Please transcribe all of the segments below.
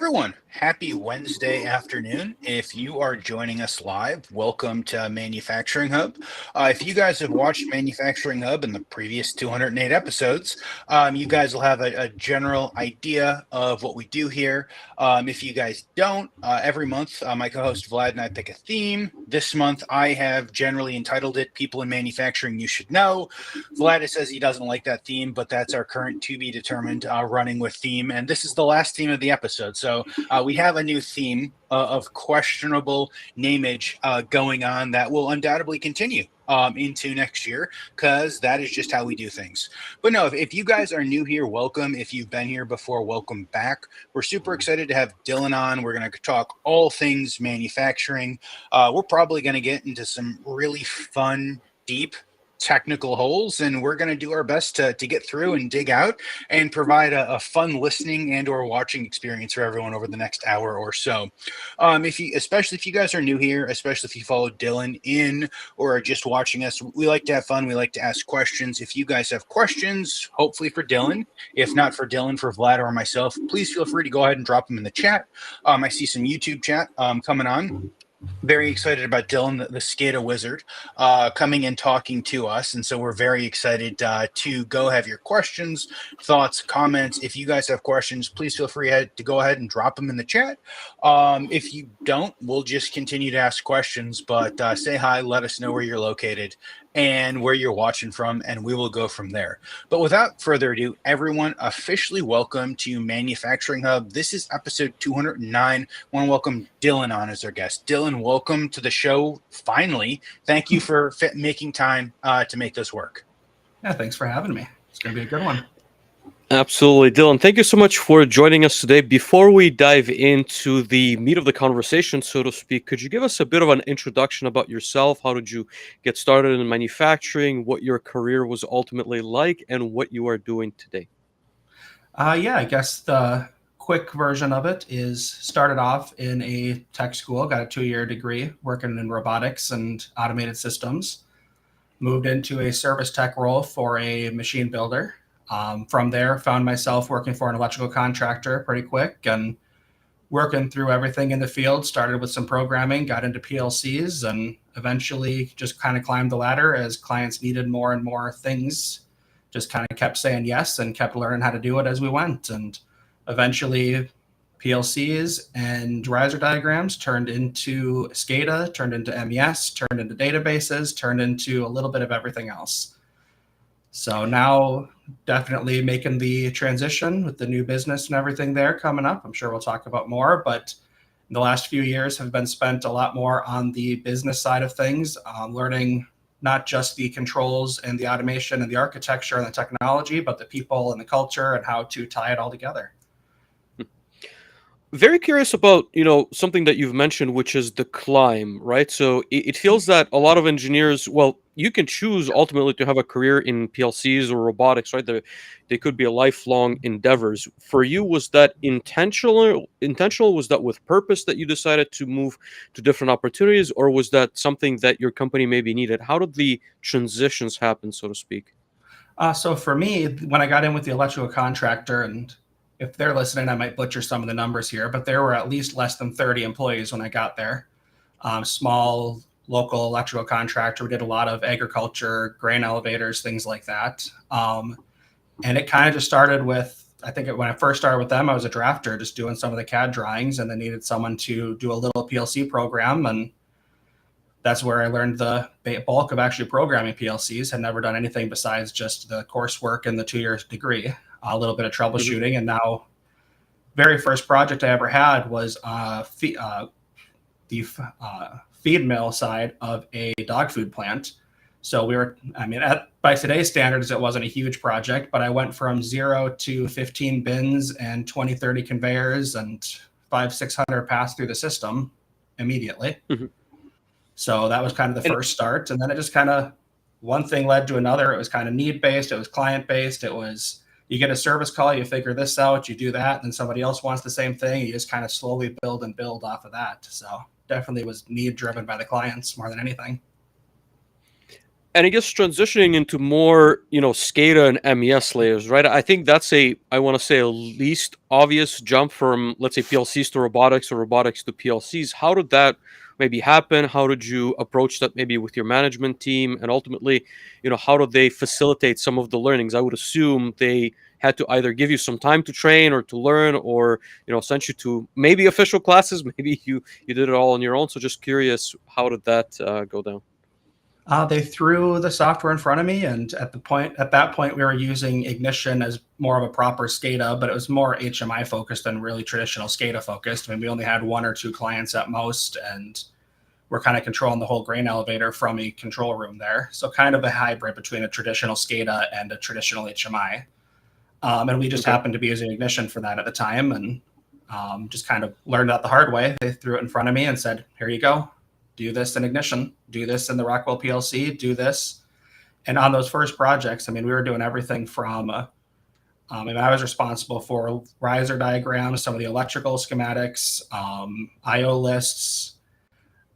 everyone. Happy Wednesday afternoon. If you are joining us live, welcome to Manufacturing Hub. If you guys have watched Manufacturing Hub in the previous 208 episodes, you guys will have a general idea of what we do here. If you guys don't, every month my co-host Vlad and I pick a theme. This month I have generally entitled it People in Manufacturing You Should Know. Vlad says he doesn't like that theme, but that's our current to be determined running with theme. And this is the last theme of the episode. So we have a new theme of questionable nameage going on that will undoubtedly continue into next year, because that is just how we do things. But no, if you guys are new here, welcome. If you've been here before, welcome back. We're super excited to have Dylan on. We're going to talk all things manufacturing. We're probably going to get into some really fun, deep technical holes, and we're going to do our best to get through and dig out and provide a fun listening and or watching experience for everyone over the next hour or so. Especially if you guys are new here, especially if you follow Dylan in or are just watching us, we like to have fun. We like to ask questions. If you guys have questions, hopefully for Dylan, if not for Dylan, for Vlad or myself, please feel free to go ahead and drop them in the chat. I see some YouTube chat coming on. Very excited about Dylan, the SCADA wizard, coming and talking to us. And so we're very excited to go have your questions, thoughts, comments. If you guys have questions, please feel free to go ahead and drop them in the chat. If you don't, we'll just continue to ask questions, but say hi, let us know where you're located and where you're watching from, and we will go from there. But without further ado, everyone, officially welcome to Manufacturing Hub. This is episode 209. I want to welcome Dylan on as our guest. Dylan, welcome to the show, finally. Thank you for making time to make this work. Yeah, thanks for having me. It's going to be a good one. Absolutely. Dylan, thank you so much for joining us today. Before we dive into the meat of the conversation, so to speak, could you give us a bit of an introduction about yourself? How did you get started in manufacturing, what your career was ultimately like, and what you are doing today? Yeah, I guess the quick version of it is started off in a tech school, got a 2-year degree working in robotics and automated systems, moved into a service tech role for a machine builder. From there, found myself working for an electrical contractor pretty quick and working through everything in the field. Started with some programming, got into PLCs, and eventually just kind of climbed the ladder as clients needed more and more things. Just kind of kept saying yes and kept learning how to do it as we went. And eventually PLCs and riser diagrams turned into SCADA, turned into MES, turned into databases, turned into a little bit of everything else. So now definitely making the transition with the new business and everything there coming up. I'm sure we'll talk about more, but the last few years have been spent a lot more on the business side of things, learning not just the controls and the automation and the architecture and the technology, but the people and the culture and how to tie it all together. Very curious about, something that you've mentioned, which is the climb, right? So it feels that a lot of engineers, well, you can choose ultimately to have a career in PLCs or robotics, right? They could be a lifelong endeavors. For you, was that intentional? Was that with purpose that you decided to move to different opportunities, or was that something that your company maybe needed? How did the transitions happen, so to speak? So for me, when I got in with the electrical contractor, and if they're listening, I might butcher some of the numbers here, but there were at least less than 30 employees when I got there. Small local electrical contractor. We did a lot of agriculture, grain elevators, things like that. And it kind of just started with, I think when I first started with them, I was a drafter, just doing some of the CAD drawings, and they needed someone to do a little PLC program. And that's where I learned the bulk of actually programming PLCs. Had never done anything besides just the coursework and the 2-year degree. A little bit of troubleshooting, and now very first project I ever had was the feed mill side of a dog food plant. So we were, by today's standards, it wasn't a huge project, but I went from 0 to 15 bins and 20, 30 conveyors and 500-600 passed through the system immediately. Mm-hmm. So that was kind of the first start. And then it just kind of, one thing led to another. It was kind of need-based. It was client-based. It was, you get a service call, you figure this out, you do that, and somebody else wants the same thing. You just kind of slowly build and build off of that. So definitely was need driven by the clients more than anything. And I guess transitioning into more, SCADA and MES layers, right? I think that's I want to say, a least obvious jump from, let's say, PLCs to robotics or robotics to PLCs. How did that maybe happen? How did you approach that maybe with your management team? And ultimately, how did they facilitate some of the learnings? I would assume they had to either give you some time to train or to learn, or, sent you to maybe official classes. Maybe you did it all on your own. So just curious, how did that go down? They threw the software in front of me, and at that point, we were using Ignition as more of a proper SCADA, but it was more HMI focused than really traditional SCADA focused. I mean, we only had 1 or 2 clients at most, and we're kind of controlling the whole grain elevator from a control room there. So kind of a hybrid between a traditional SCADA and a traditional HMI. And we just happened to be using Ignition for that at the time, and just kind of learned that the hard way. They threw it in front of me and said, "Here you go. Do this in Ignition, do this in the Rockwell PLC, do this." And on those first projects, I mean, we were doing everything from, and I was responsible for riser diagrams, some of the electrical schematics, IO lists,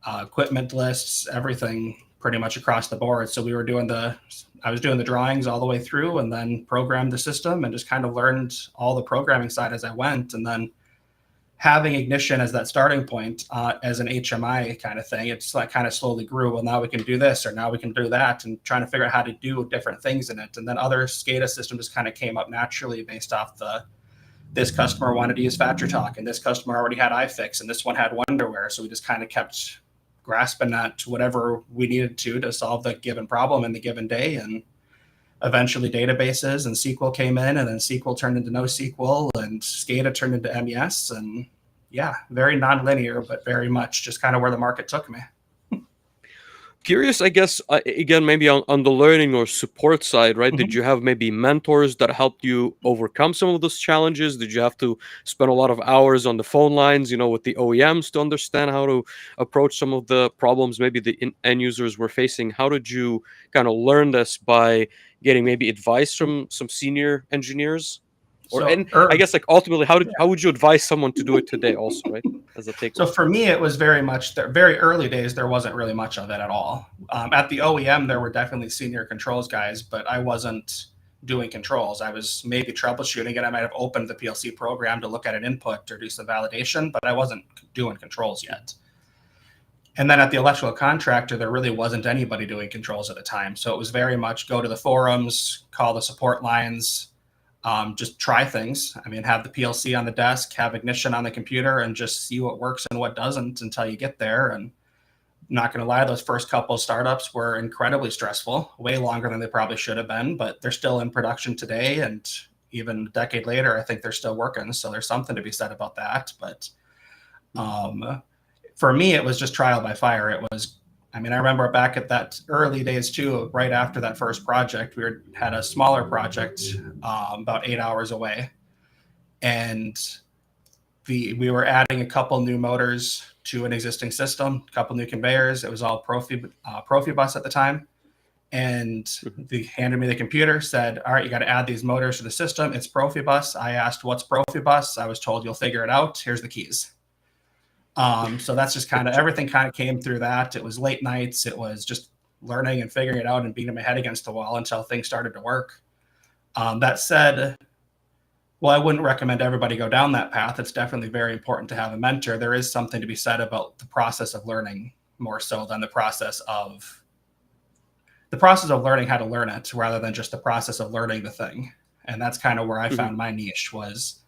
equipment lists, everything pretty much across the board. So I was doing the drawings all the way through, and then programmed the system and just kind of learned all the programming side as I went. And then having Ignition as that starting point, as an HMI kind of thing, it's like kind of slowly grew. Well, now we can do this, or now we can do that, and trying to figure out how to do different things in it. And then other SCADA systems just kind of came up naturally based off this customer wanted to use FactoryTalk, and this customer already had iFix, and this one had Wonderware. So we just kind of kept grasping at whatever we needed to solve the given problem in the given day. And eventually databases and SQL came in, and then SQL turned into NoSQL, and SCADA turned into MES. And yeah, very nonlinear, but very much just kind of where the market took me. Curious, I guess, again, maybe on the learning or support side, right? Did you have maybe mentors that helped you overcome some of those challenges? Did you have to spend a lot of hours on the phone lines, with the OEMs to understand how to approach some of the problems maybe the end users were facing? How did you kind of learn this by getting maybe advice from some senior engineers? I guess, like, ultimately, how would you advise someone to do it today also, right? As a takeaway. So for me, it was very much the very early days. There wasn't really much of it at all. At the OEM, there were definitely senior controls guys, but I wasn't doing controls. I was maybe troubleshooting it. I might have opened the PLC program to look at an input or do some validation, but I wasn't doing controls yet. And then at the electrical contractor, there really wasn't anybody doing controls at the time. So it was very much go to the forums, call the support lines, just try things. I mean, have the PLC on the desk, have Ignition on the computer, and just see what works and what doesn't until you get there. And not going to lie, those first couple of startups were incredibly stressful, way longer than they probably should have been, but they're still in production today. And even a decade later, I think they're still working. So there's something to be said about that. But for me, it was just trial by fire. I remember back at that early days too, right after that first project, had a smaller project about 8 hours away. And we were adding a couple new motors to an existing system, a couple new conveyors. It was all Profibus at the time. And they handed me the computer, said, "All right, you got to add these motors to the system. It's Profibus." I asked, "What's Profibus?" I was told, "You'll figure it out. Here's the keys." So that's just kind of everything kind of came through that. It was late nights. It was just learning and figuring it out and beating my head against the wall until things started to work. That said, well, I wouldn't recommend everybody go down that path. It's definitely very important to have a mentor. There is something to be said about the process of learning more so than the process of learning how to learn it, rather than just the process of learning the thing. And that's kind of where I found my niche, was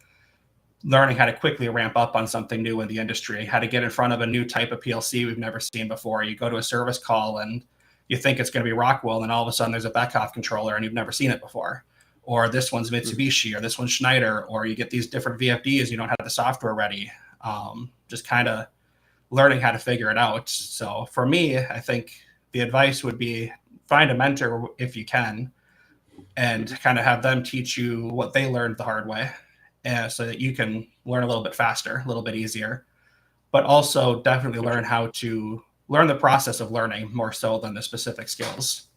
learning how to quickly ramp up on something new in the industry, how to get in front of a new type of PLC we've never seen before. You go to a service call and you think it's going to be Rockwell, and all of a sudden there's a Beckhoff controller and you've never seen it before. Or this one's Mitsubishi, or this one's Schneider, or you get these different VFDs, you don't have the software ready. Just kind of learning how to figure it out. So for me, I think the advice would be find a mentor if you can, and kind of have them teach you what they learned the hard way, so that you can learn a little bit faster, a little bit easier, but also definitely learn how to learn the process of learning more so than the specific skills.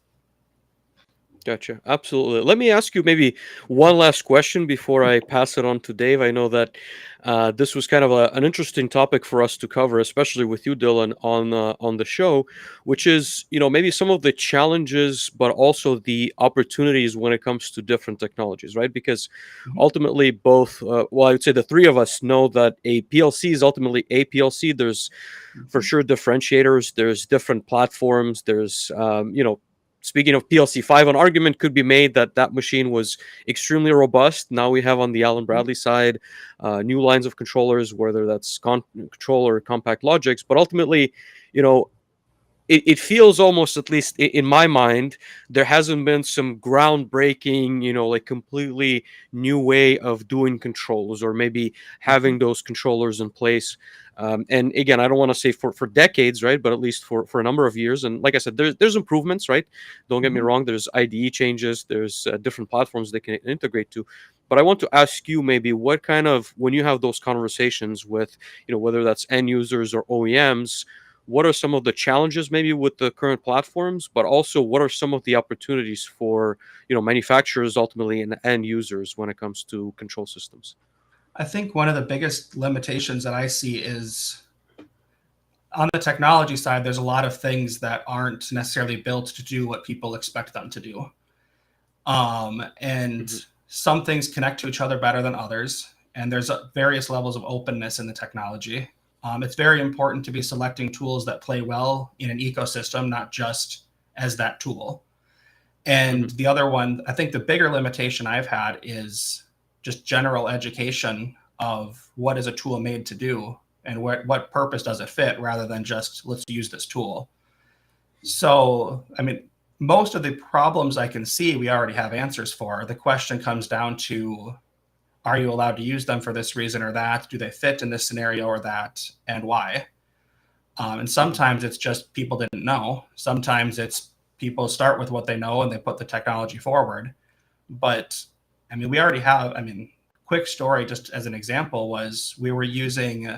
Gotcha. Absolutely. Let me ask you maybe one last question before I pass it on to Dave. I know that this was kind of an interesting topic for us to cover, especially with you, Dylan, on the show, which is maybe some of the challenges, but also the opportunities when it comes to different technologies, right? Because Mhm. ultimately, both well, I would say the three of us know that a PLC is ultimately a PLC. There's for Mhm. sure differentiators. There's different platforms. There's speaking of PLC 5, an argument could be made that that machine was extremely robust. Now we have on the Allen Mhm. Bradley side new lines of controllers, whether that's control or compact logics. But ultimately, you know, it feels almost, at least in my mind, there hasn't been some groundbreaking, like completely new way of doing controls, or maybe Mhm. having those controllers in place. And again, I don't want to say for decades, right? But at least for a number of years. And like I said, there's improvements, right? Don't get me Mhm. wrong. There's IDE changes. There's different platforms they can integrate to. But I want to ask you maybe what kind of, when you have those conversations with, whether that's end users or OEMs, what are some of the challenges maybe with the current platforms, but also what are some of the opportunities for manufacturers ultimately and end users when it comes to control systems? I think one of the biggest limitations that I see is on the technology side, there's a lot of things that aren't necessarily built to do what people expect them to do. And Hmm. some things connect to each other better than others. And there's various levels of openness in the technology. It's very important to be selecting tools that play well in an ecosystem, not just as that tool. Hmm. And the other one, I think the bigger limitation I've had is just general education of what is a tool made to do and what purpose does it fit, rather than just let's use this tool. So, I mean, most of the problems I can see, we already have answers for. The question comes down to, are you allowed to use them for this reason or that? Do they fit in this scenario or that? And why? And Hmm. sometimes it's just people didn't know. Sometimes it's people start with what they know and they put the technology forward. But I mean, we already have, I mean, quick story, just as an example, was we were using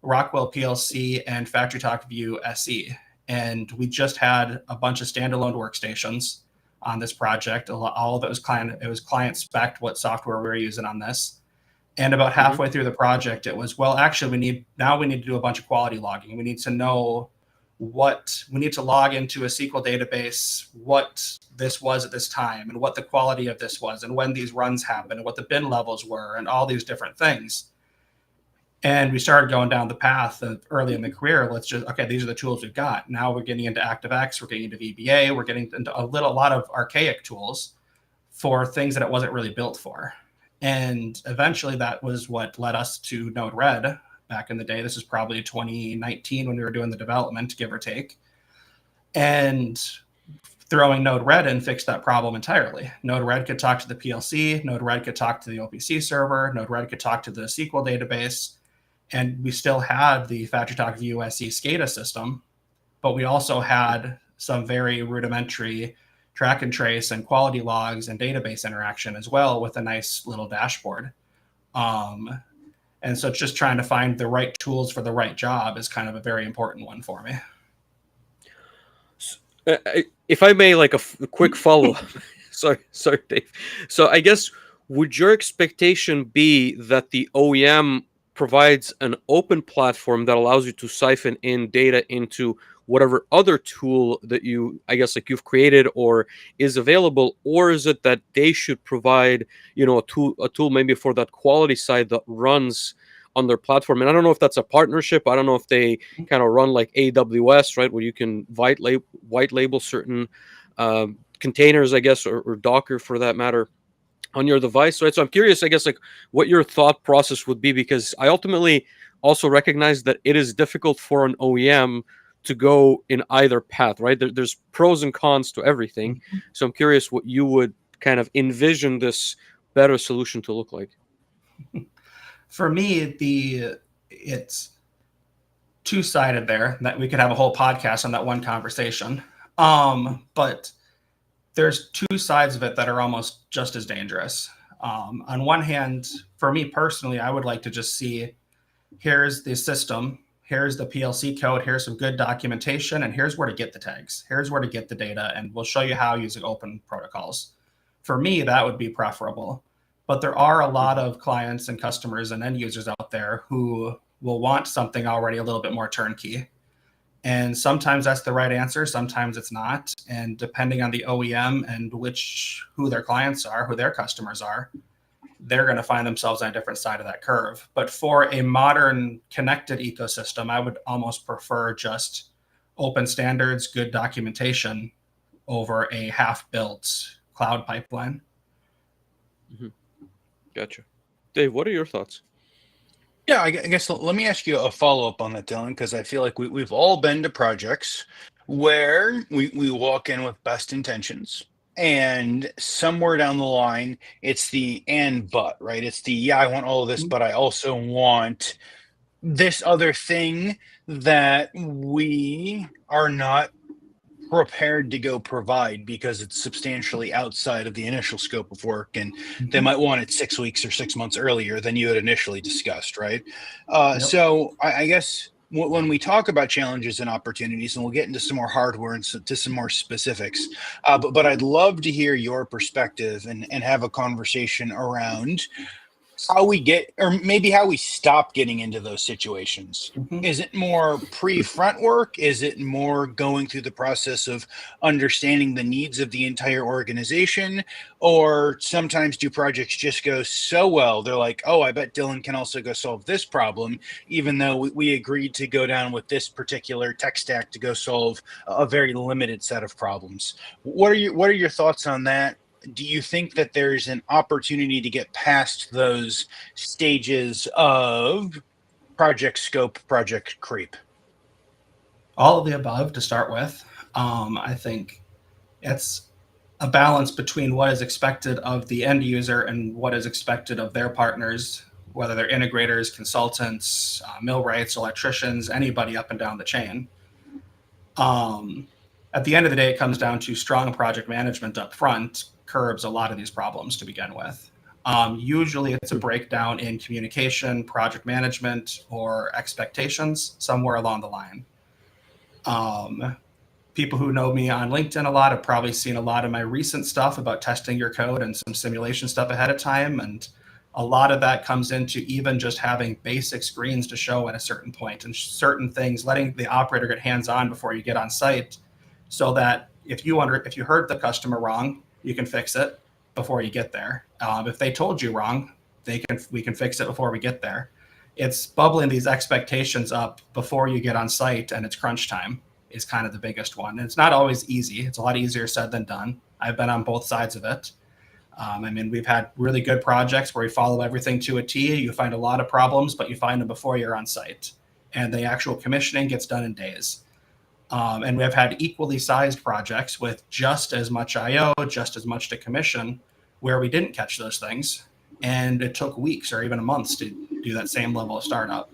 Rockwell PLC and FactoryTalk View SE. And we just had a bunch of standalone workstations on this project. All of it was client spec what software we were using on this. And about Hmm. halfway through the project, it was, well, actually, we need to do a bunch of quality logging. We need to know what we need to log into a SQL database, what this was at this time, and what the quality of this was, and when these runs happened, and what the bin levels were, and all these different things. And we started going down the path of early in the career. Let's just, okay, these are the tools we've got. Now we're getting into ActiveX, we're getting into VBA, we're getting into a lot of archaic tools for things that it wasn't really built for. And eventually that was what led us to Node-RED back in the day. This is probably 2019 when we were doing the development, give or take. And throwing Node-RED in fixed that problem entirely. Node-RED could talk to the PLC, Node-RED could talk to the OPC server, Node-RED could talk to the SQL database, and we still had the FactoryTalk View SE SCADA system, but we also had some very rudimentary track and trace and quality logs and database interaction as well, with a nice little dashboard. Um, and so just trying to find the right tools for the right job is kind of a very important one for me. If I may, like a quick follow up. Sorry, Dave. So I guess, would your expectation be that the OEM provides an open platform that allows you to siphon in data into whatever other tool that you, I guess, like you've created or is available, or is it that they should provide, a tool maybe for that quality side that runs on their platform? And I don't know if that's a partnership. I don't know if they kind of run like AWS, right, where you can white label certain containers, I guess, or Docker for that matter, on your device, right? So I'm curious, I guess, like what your thought process would be, because I ultimately also recognize that it is difficult for an OEM to go in either path, right? There's pros and cons to everything. So I'm curious what you would kind of envision this better solution to look like. For me, it's two-sided there, that we could have a whole podcast on that one conversation. But there's two sides of it that are almost just as dangerous. On one hand, for me personally, I would like to just see, here's the system, here's the PLC code, here's some good documentation, and here's where to get the tags. Here's where to get the data, and we'll show you how using open protocols. For me, that would be preferable. But there are a lot of clients and customers and end users out there who will want something already a little bit more turnkey. And sometimes that's the right answer, sometimes it's not. And depending on the OEM and who their clients are, who their customers are, they're going to find themselves on a different side of that curve. But for a modern connected ecosystem, I would almost prefer just open standards, good documentation over a half-built cloud pipeline. Mm-hmm. Gotcha. Dave, what are your thoughts? Yeah, I guess let me ask you a follow-up on that, Dylan, because I feel like we've all been to projects where we walk in with best intentions, and somewhere down the line, it's the and but, right? It's the, yeah, I want all of this, but I also want this other thing that we are not prepared to go provide because it's substantially outside of the initial scope of work, and they might want it 6 weeks or 6 months earlier than you had initially discussed, right? So I guess when we talk about challenges and opportunities, and we'll get into some more hardware and to some more specifics, but I'd love to hear your perspective and have a conversation around how we get, or maybe how we stop getting into those situations. Is it more pre-front work? Is it more going through the process of understanding the needs of the entire organization? Or sometimes do projects just go so well, they're like, oh, I bet Dylan can also go solve this problem, even though we agreed to go down with this particular tech stack to go solve a very limited set of problems. What are your thoughts on that? Do you think that there's an opportunity to get past those stages of project scope, project creep? All of the above to start with. I think it's a balance between what is expected of the end user and what is expected of their partners, whether they're integrators, consultants, millwrights, electricians, anybody up and down the chain. At the end of the day, it comes down to strong project management up front curbs a lot of these problems to begin with. Usually it's a breakdown in communication, project management, or expectations somewhere along the line. People who know me on LinkedIn a lot have probably seen a lot of my recent stuff about testing your code and some simulation stuff ahead of time. And a lot of that comes into even just having basic screens to show at a certain point, and certain things, letting the operator get hands-on before you get on site, so that if you heard the customer wrong, you can fix it before you get there. If they told you wrong, we can fix it before we get there. It's bubbling these expectations up before you get on site, and it's crunch time is kind of the biggest one. And it's not always easy. It's a lot easier said than done. I've been on both sides of it. We've had really good projects where we follow everything to a T. You find a lot of problems, but you find them before you're on site. And the actual commissioning gets done in days. And we've had equally sized projects with just as much IO, just as much to commission, where we didn't catch those things. And it took weeks or even months to do that same level of startup.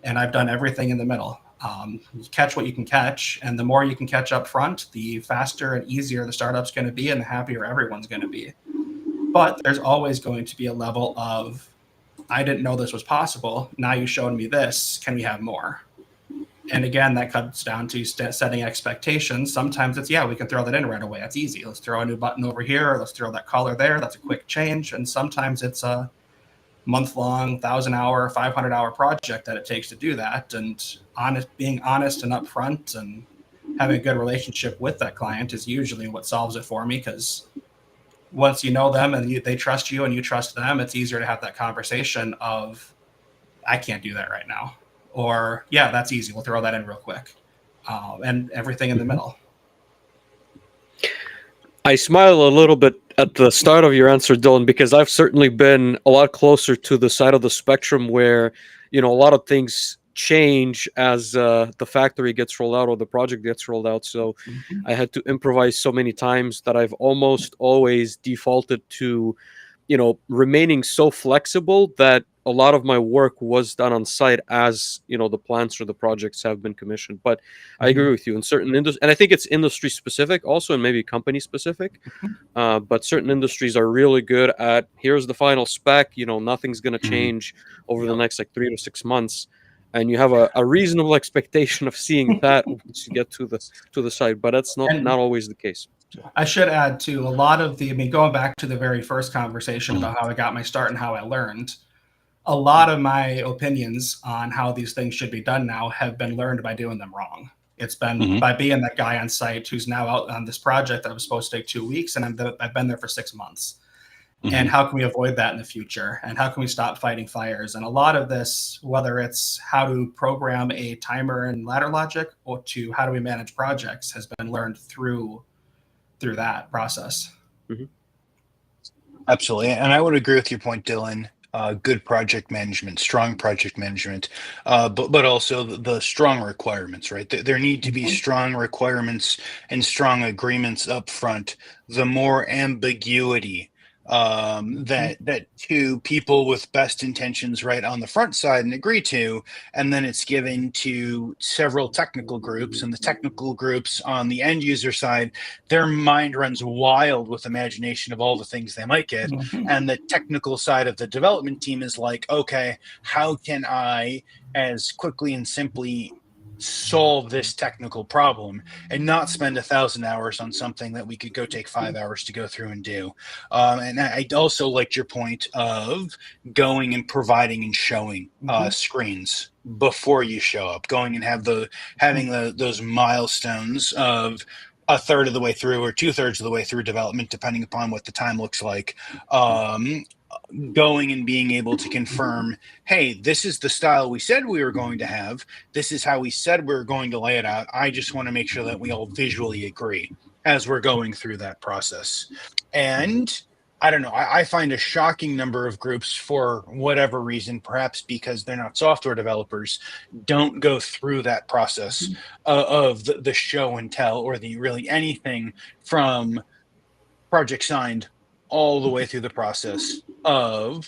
And I've done everything in the middle. You catch what you can catch. And the more you can catch up front, the faster and easier the startup's going to be, and the happier everyone's going to be. But there's always going to be a level of, I didn't know this was possible. Now you showed me this. Can we have more? And again, that comes down to setting expectations. Sometimes it's, yeah, we can throw that in right away. That's easy. Let's throw a new button over here. Or let's throw that color there. That's a quick change. And sometimes it's a month-long, 1,000-hour, 500-hour project that it takes to do that. And being honest and upfront and having a good relationship with that client is usually what solves it for me, because once you know them and they trust you and you trust them, it's easier to have that conversation of, I can't do that right now. Or, yeah, that's easy. We'll throw that in real quick. And everything in the middle. I smile a little bit at the start of your answer, Dylan, because I've certainly been a lot closer to the side of the spectrum where, a lot of things change as the factory gets rolled out or the project gets rolled out. So I had to improvise so many times that I've almost always defaulted to, remaining so flexible that a lot of my work was done on site as, the plants or the projects have been commissioned. But I agree with you in certain industries, and I think it's industry specific also, and maybe company specific. But certain industries are really good at, here's the final spec, nothing's going to change over the next 3 to 6 months. and you have a reasonable expectation of seeing that once you get to the site, but that's not always the case. So. I should add too, a lot of going back to the very first conversation about how I got my start and how I learned, a lot of my opinions on how these things should be done now have been learned by doing them wrong. It's been by being that guy on site who's now out on this project that was supposed to take 2 weeks, and I've been there for 6 months. And how can we avoid that in the future? And how can we stop fighting fires? And a lot of this, whether it's how to program a timer and ladder logic, or to how do we manage projects, has been learned through that process. Absolutely. And I would agree with your point, Dylan. Good project management, strong project management, but also the strong requirements, right? There need to be strong requirements and strong agreements up front. The more ambiguity that two people with best intentions right on the front side and agree to, and then it's given to several technical groups, and the technical groups on the end user side, their mind runs wild with imagination of all the things they might get. And the technical side of the development team is like, okay, how can I as quickly and simply solve this technical problem and not spend 1,000 hours on something that we could go take 5 hours to go through and do. And I also liked your point of going and providing and showing screens before you show up, going and having those milestones of a third of the way through or 2/3 of the way through development, depending upon what the time looks like. Going and being able to confirm, hey, this is the style we said we were going to have. This is how we said we were going to lay it out. I just want to make sure that we all visually agree as we're going through that process. And I don't know, I find a shocking number of groups, for whatever reason, perhaps because they're not software developers, don't go through that process of the show and tell, or the really anything from project signed all the way through the process of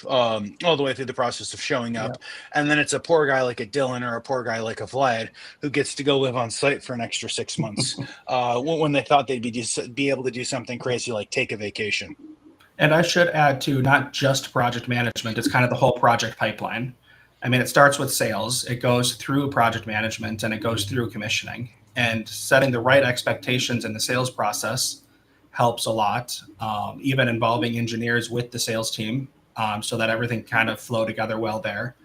showing up. And then it's a poor guy like a Dylan or a poor guy like a Vlad who gets to go live on site for an extra 6 months when they thought they'd be able to do something crazy like take a vacation. And I should add too, not just project management, it's kind of the whole project pipeline. I mean, it starts with sales, it goes through project management, and it goes through commissioning. And setting the right expectations in the sales process helps a lot, even involving engineers with the sales team, so that everything kind of flow together well there.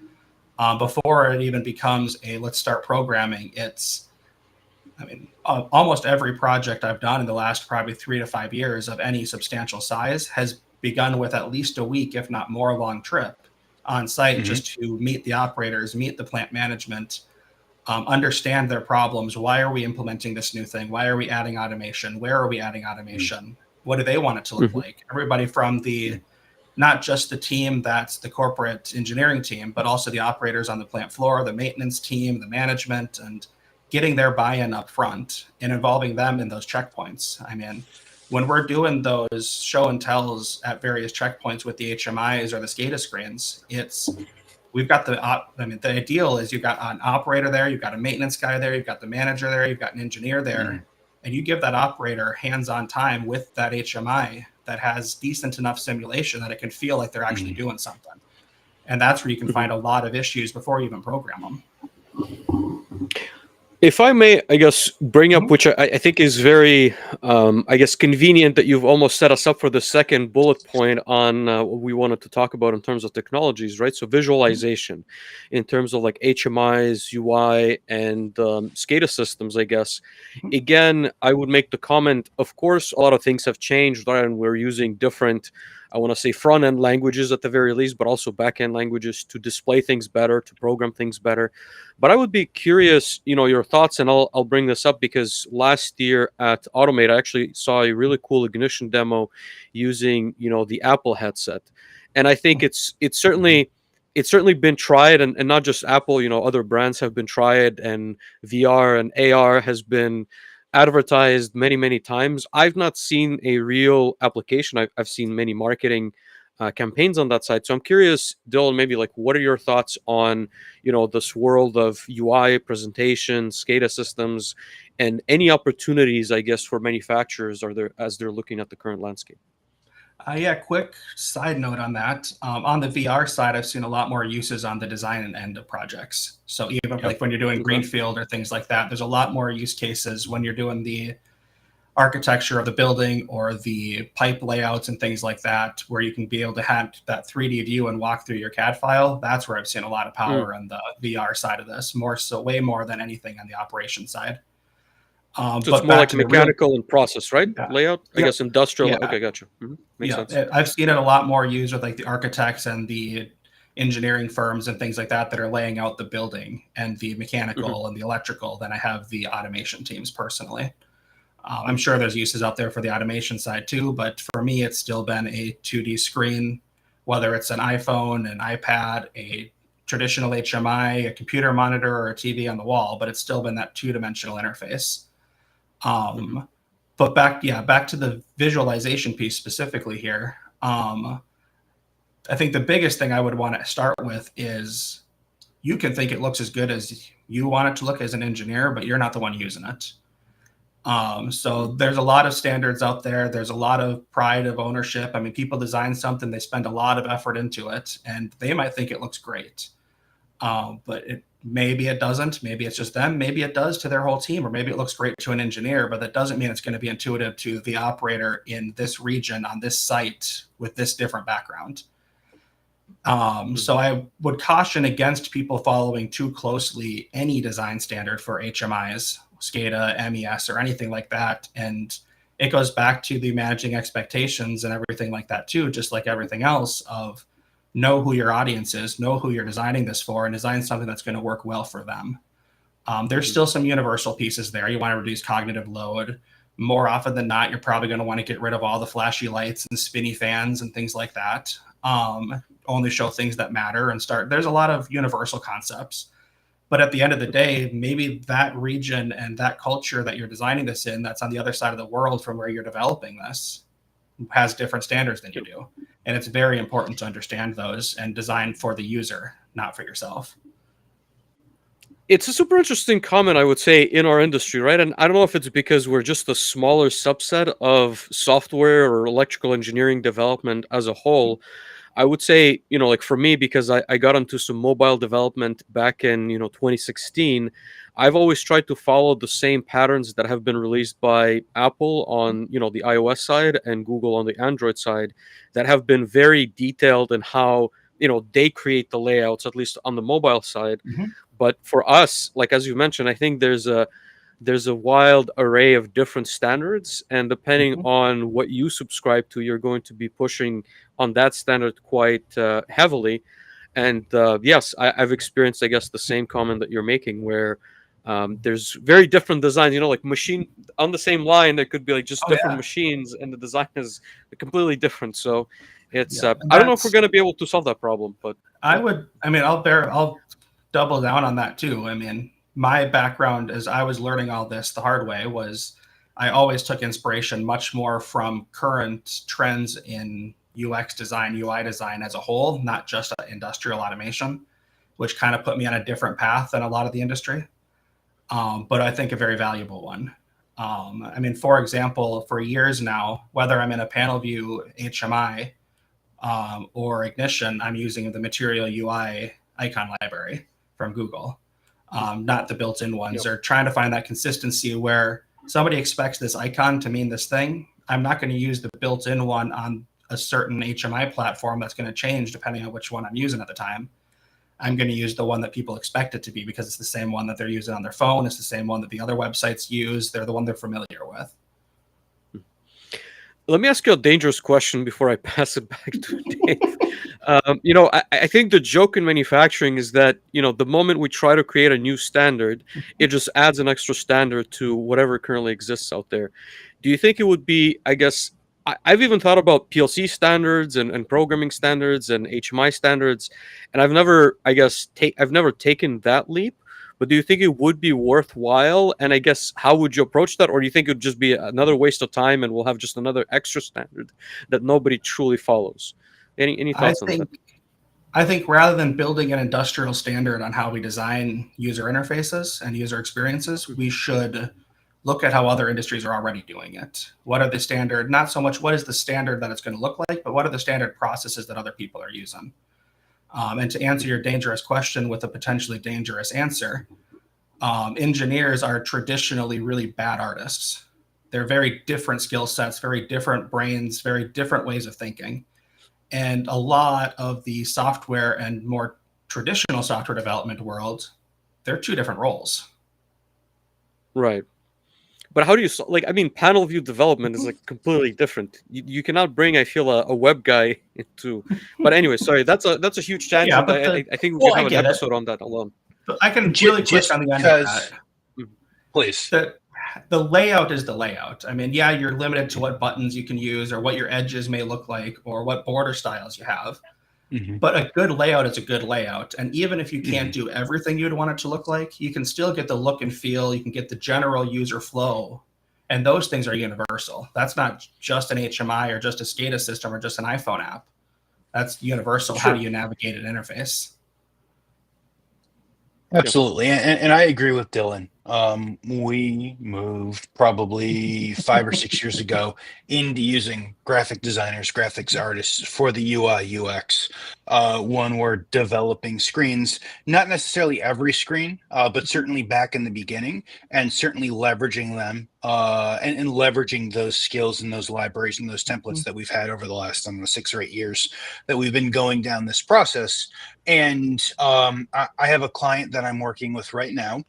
Before it even becomes a let's start programming, almost every project I've done in the last probably 3 to 5 years of any substantial size has begun with at least a week, if not more, long trip on site just to meet the operators, meet the plant management, understand their problems. Why are we implementing this new thing? Why are we adding automation? Where are we adding automation? What do they want it to look like? Everybody from not just the team that's the corporate engineering team, but also the operators on the plant floor, the maintenance team, the management, and getting their buy-in up front and involving them in those checkpoints. I mean, when we're doing those show and tells at various checkpoints with the HMIs or the SCADA screens, we've got the ideal is you've got an operator there, you've got a maintenance guy there, you've got the manager there, you've got an engineer there, and you give that operator hands-on time with that HMI that has decent enough simulation that it can feel like they're actually doing something. And that's where you can find a lot of issues before you even program them. If I may, I guess, bring up, which I think is very, convenient that you've almost set us up for the second bullet point on what we wanted to talk about in terms of technologies, right? So visualization in terms of like HMIs, UI, and SCADA systems, I guess. Again, I would make the comment, of course, a lot of things have changed, right? And we're using different, I want to say front-end languages at the very least, but also back-end languages to display things better, to program things better. But I would be curious, your thoughts, and I'll bring this up because last year at Automate, I actually saw a really cool ignition demo using, the Apple headset. And I think it's certainly been tried, and not just Apple, other brands have been tried, and VR and AR has been advertised many, many times. I've not seen a real application. I've seen many marketing campaigns on that side. So I'm curious, Dylan, maybe like what are your thoughts on, this world of UI presentation, SCADA systems, and any opportunities, I guess, for manufacturers as they're looking at the current landscape? Yeah, quick side note on that. On the VR side, I've seen a lot more uses on the design end of projects. So even like when you're doing Okay. greenfield or things like that, there's a lot more use cases when you're doing the architecture of the building or the pipe layouts and things like that, where you can be able to have that 3D view and walk through your CAD file. That's where I've seen a lot of power on the VR side of this, more so, way more than anything on the operation side. So it's But more back like to the real, mechanical and process, right? yeah, Layout, I yep, guess industrial. yeah, Okay, gotcha. Makes yeah. sense. I've seen it a lot more used with like the architects and the engineering firms and things like that that are laying out the building and the Hmm. mechanical and the electrical than I have the automation teams personally. I'm sure there's uses out there for the automation side too, but for me, it's still been a 2D screen, whether it's an iPhone, an iPad, a traditional HMI, a computer monitor, or a TV on the wall, but it's still been that two-dimensional interface. Hmm. But back to the visualization piece specifically here. I think the biggest thing I would want to start with is you can think it looks as good as you want it to look as an engineer, but you're not the one using it. So there's a lot of standards out there. There's a lot of pride of ownership. I mean, people design something, they spend a lot of effort into it, and they might think it looks great. But maybe it doesn't. Maybe it's just them. Maybe it does to their whole team, or maybe it looks great to an engineer, but that doesn't mean it's going to be intuitive to the operator in this region on this site with this different background. Hmm. So I would caution against people following too closely any design standard for HMIs, SCADA, MES, or anything like that. And it goes back to the managing expectations and everything like that too, just like everything else of know who your audience is, know who you're designing this for, and design something that's going to work well for them. There's Hmm. still some universal pieces there. You want to reduce cognitive load. More often than not, you're probably going to want to get rid of all the flashy lights and spinny fans and things like that. Only show things that matter and start. There's a lot of universal concepts. But at the end of the day, maybe that region and that culture that you're designing this in, that's on the other side of the world from where you're developing this, has different standards than you do. And it's very important to understand those and design for the user, not for yourself. It's a super interesting comment, I would say, in our industry, right? And I don't know if it's because we're just a smaller subset of software or electrical engineering development as a whole. I would say, like for me, because I got into some mobile development back in, 2016, I've always tried to follow the same patterns that have been released by Apple on, the iOS side and Google on the Android side that have been very detailed in how, they create the layouts, at least on the mobile side. Mm-hmm. But for us, like as you mentioned, I think there's a wild array of different standards, and depending Mm-hmm. on what you subscribe to, you're going to be pushing on that standard quite heavily. And yes, I've experienced, I guess, the same comment that you're making, where there's very different designs. Like machine on the same line, there could be like just Oh different yeah, machines, and the design is completely different. So it's yeah. And I don't know if we're that's going to be able to solve that problem, but I yeah. would. I mean, I'll double down on that too. I mean, my background as I was learning all this the hard way was I always took inspiration much more from current trends in UX design, UI design as a whole, not just industrial automation, which kind of put me on a different path than a lot of the industry. But I think a very valuable one. I mean, for example, for years now, whether I'm in a panel view HMI or Ignition, I'm using the Material UI icon library from Google, not the built-in ones, Yep. or trying to find that consistency where somebody expects this icon to mean this thing. I'm not going to use the built-in one on a certain HMI platform that's going to change depending on which one I'm using at the time. I'm going to use the one that people expect it to be because it's the same one that they're using on their phone. It's the same one that the other websites use. They're the one they're familiar with. Let me ask you a dangerous question before I pass it back to Dave. I think the joke in manufacturing is that, the moment we try to create a new standard, it just adds an extra standard to whatever currently exists out there. Do you think it would be, I guess, I've even thought about PLC standards and programming standards and HMI standards, and I've never, I guess, I've never taken that leap. But do you think it would be worthwhile? And I guess how would you approach that? Or do you think it would just be another waste of time and we'll have just another extra standard that nobody truly follows? Any I thoughts on that? think I think rather than building an industrial standard on how we design user interfaces and user experiences, we should look at how other industries are already doing it. What are the standard, not so much what is the standard that it's going to look like, but what are the standard processes that other people are using? And to answer your dangerous question with a potentially dangerous answer, engineers are traditionally really bad artists. They're very different skill sets, very different brains, very different ways of thinking. And a lot of the software and more traditional software development world, they're two different roles. Right. But how do you panel view development is like completely different. You cannot bring, I feel, a web guy into. But anyway, sorry, that's a huge tangent. but I think we can have an episode on that alone. But I can really quick on the end of that. Please. The layout is the layout. I mean, yeah, you're limited to what buttons you can use or what your edges may look like or what border styles you have. But a good layout is a good layout. And even if you can't do everything you'd want it to look like, you can still get the look and feel. You can get the general user flow. And those things are universal. That's not just an HMI or just a SCADA system or just an iPhone app. That's universal. Sure. How do you navigate an interface? Absolutely. And I agree with Dylan. We moved probably 5 or 6 years ago into using graphic designers, graphics artists for the UI, UX. When we're developing screens, not necessarily every screen, but certainly back in the beginning, and certainly leveraging them and leveraging those skills and those libraries and those templates that we've had over the last 6 or 8 years that we've been going down this process. And I have a client that I'm working with right now.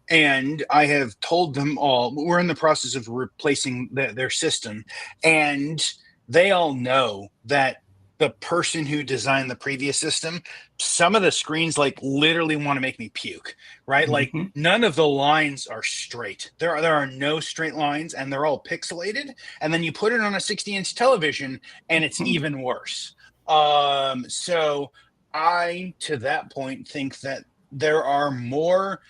And I have told them all, we're in the process of replacing their system. And they all know that the person who designed the previous system, some of the screens like literally want to make me puke, right? Like none of the lines are straight. There are no straight lines and they're all pixelated. And then you put it on a 60-inch television and it's even worse. So I, to that point, think that there are more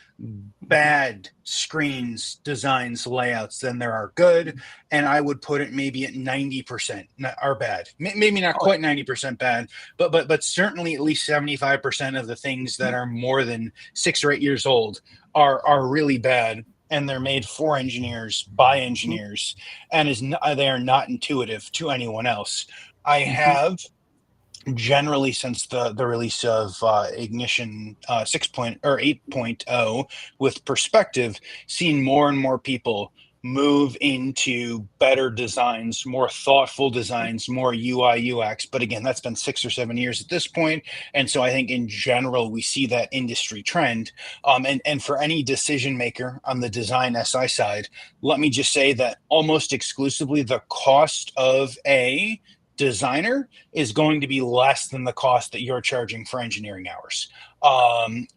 bad screens, designs, layouts than there are good. And I would put it maybe at 90% are bad. Maybe not quite 90% bad, but certainly at least 75% of the things that are more than 6 or 8 years old are really bad. And they're made for engineers, by engineers, and they are not intuitive to anyone else. I have generally since the release of Ignition 8.0 with Perspective, seen more and more people move into better designs, more thoughtful designs, more UI, UX. But again, that's been 6 or 7 years at this point. And so I think in general, we see that industry trend. And for any decision maker on the design SI side, let me just say that almost exclusively the cost of a designer is going to be less than the cost that you're charging for engineering hours. And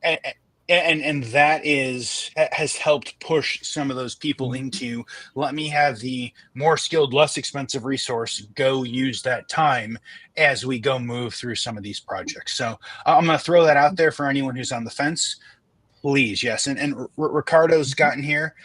that has helped push some of those people into, let me have the more skilled, less expensive resource, go use that time as we go move through some of these projects. So I'm going to throw that out there for anyone who's on the fence, please. Yes. And Ricardo's gotten here.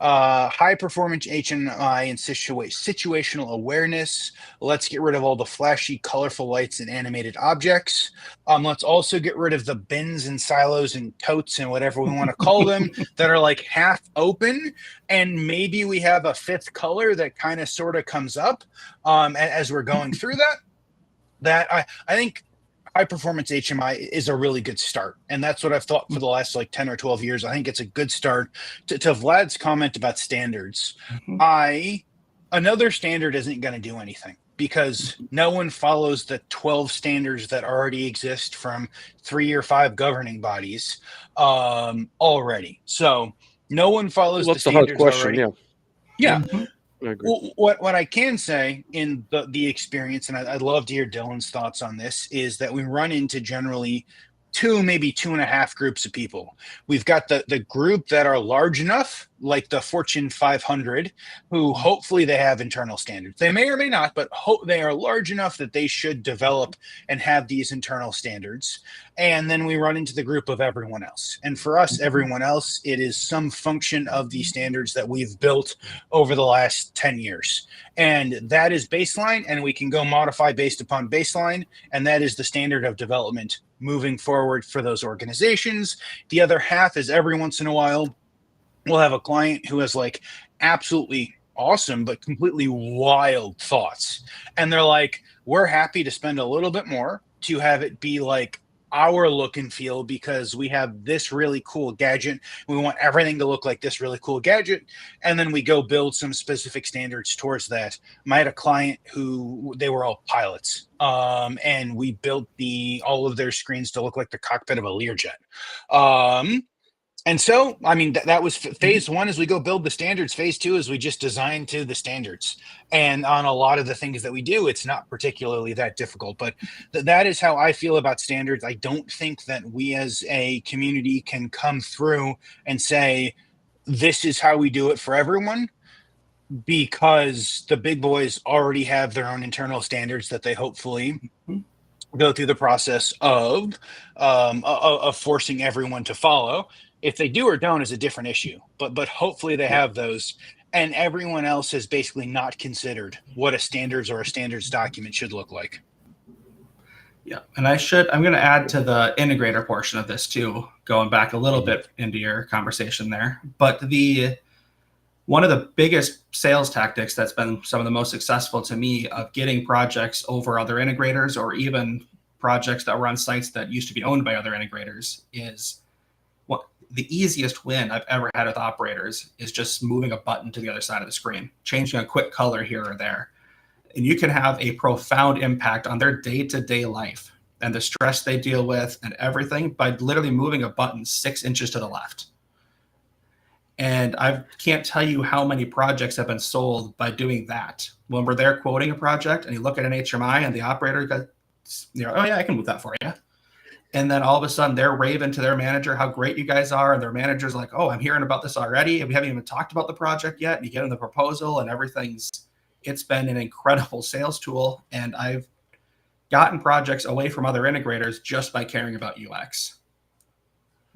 High performance HMI and situational awareness. Let's get rid of all the flashy, colorful lights and animated objects. Let's also get rid of the bins and silos and totes and whatever we want to call them that are like half open. And maybe we have a fifth color that kind of sort of comes up as we're going through that. I think high performance HMI is a really good start. And that's what I've thought for the last 10 or 12 years. I think it's a good start. To Vlad's comment about standards, another standard isn't going to do anything because no one follows the 12 standards that already exist from 3 or 5 governing bodies already. So no one follows the standards already. Yeah. Well, what I can say in the experience, and I'd love to hear Dylan's thoughts on this, is that we run into generally 2, maybe 2.5 groups of people. We've got the group that are large enough, like the Fortune 500, who hopefully they have internal standards. They may or may not, but they are large enough that they should develop and have these internal standards. And then we run into the group of everyone else. And for us, everyone else, it is some function of the standards that we've built over the last 10 years. And that is baseline, and we can go modify based upon baseline. And that is the standard of development moving forward for those organizations. The other half is every once in a while, we'll have a client who has like absolutely awesome but completely wild thoughts, and they're like, we're happy to spend a little bit more to have it be like our look and feel because we have this really cool gadget. We want everything to look like this really cool gadget. And then we go build some specific standards towards that. I had a client who they were all pilots. And we built all of their screens to look like the cockpit of a Learjet. And so, I mean, that was phase one as we go build the standards. Phase two is we just design to the standards. And on a lot of the things that we do, it's not particularly that difficult. But that is how I feel about standards. I don't think that we as a community can come through and say, this is how we do it for everyone, because the big boys already have their own internal standards that they hopefully go through the process of forcing everyone to follow. If they do or don't is a different issue, but hopefully they have those, and everyone else has basically not considered what a standards or a standards document should look like. Yeah, and I'm going to add to the integrator portion of this too, going back a little bit into your conversation there. But one of the biggest sales tactics that's been some of the most successful to me of getting projects over other integrators, or even projects that were on sites that used to be owned by other integrators, is the easiest win I've ever had with operators is just moving a button to the other side of the screen, changing a quick color here or there. And you can have a profound impact on their day-to-day life and the stress they deal with and everything by literally moving a button 6 inches to the left. And I can't tell you how many projects have been sold by doing that. When we're there quoting a project and you look at an HMI and the operator goes, oh yeah, I can move that for you. And then all of a sudden they're raving to their manager how great you guys are. And their manager's like, oh, I'm hearing about this already. And we haven't even talked about the project yet. And you get in the proposal and it's been an incredible sales tool. And I've gotten projects away from other integrators just by caring about UX.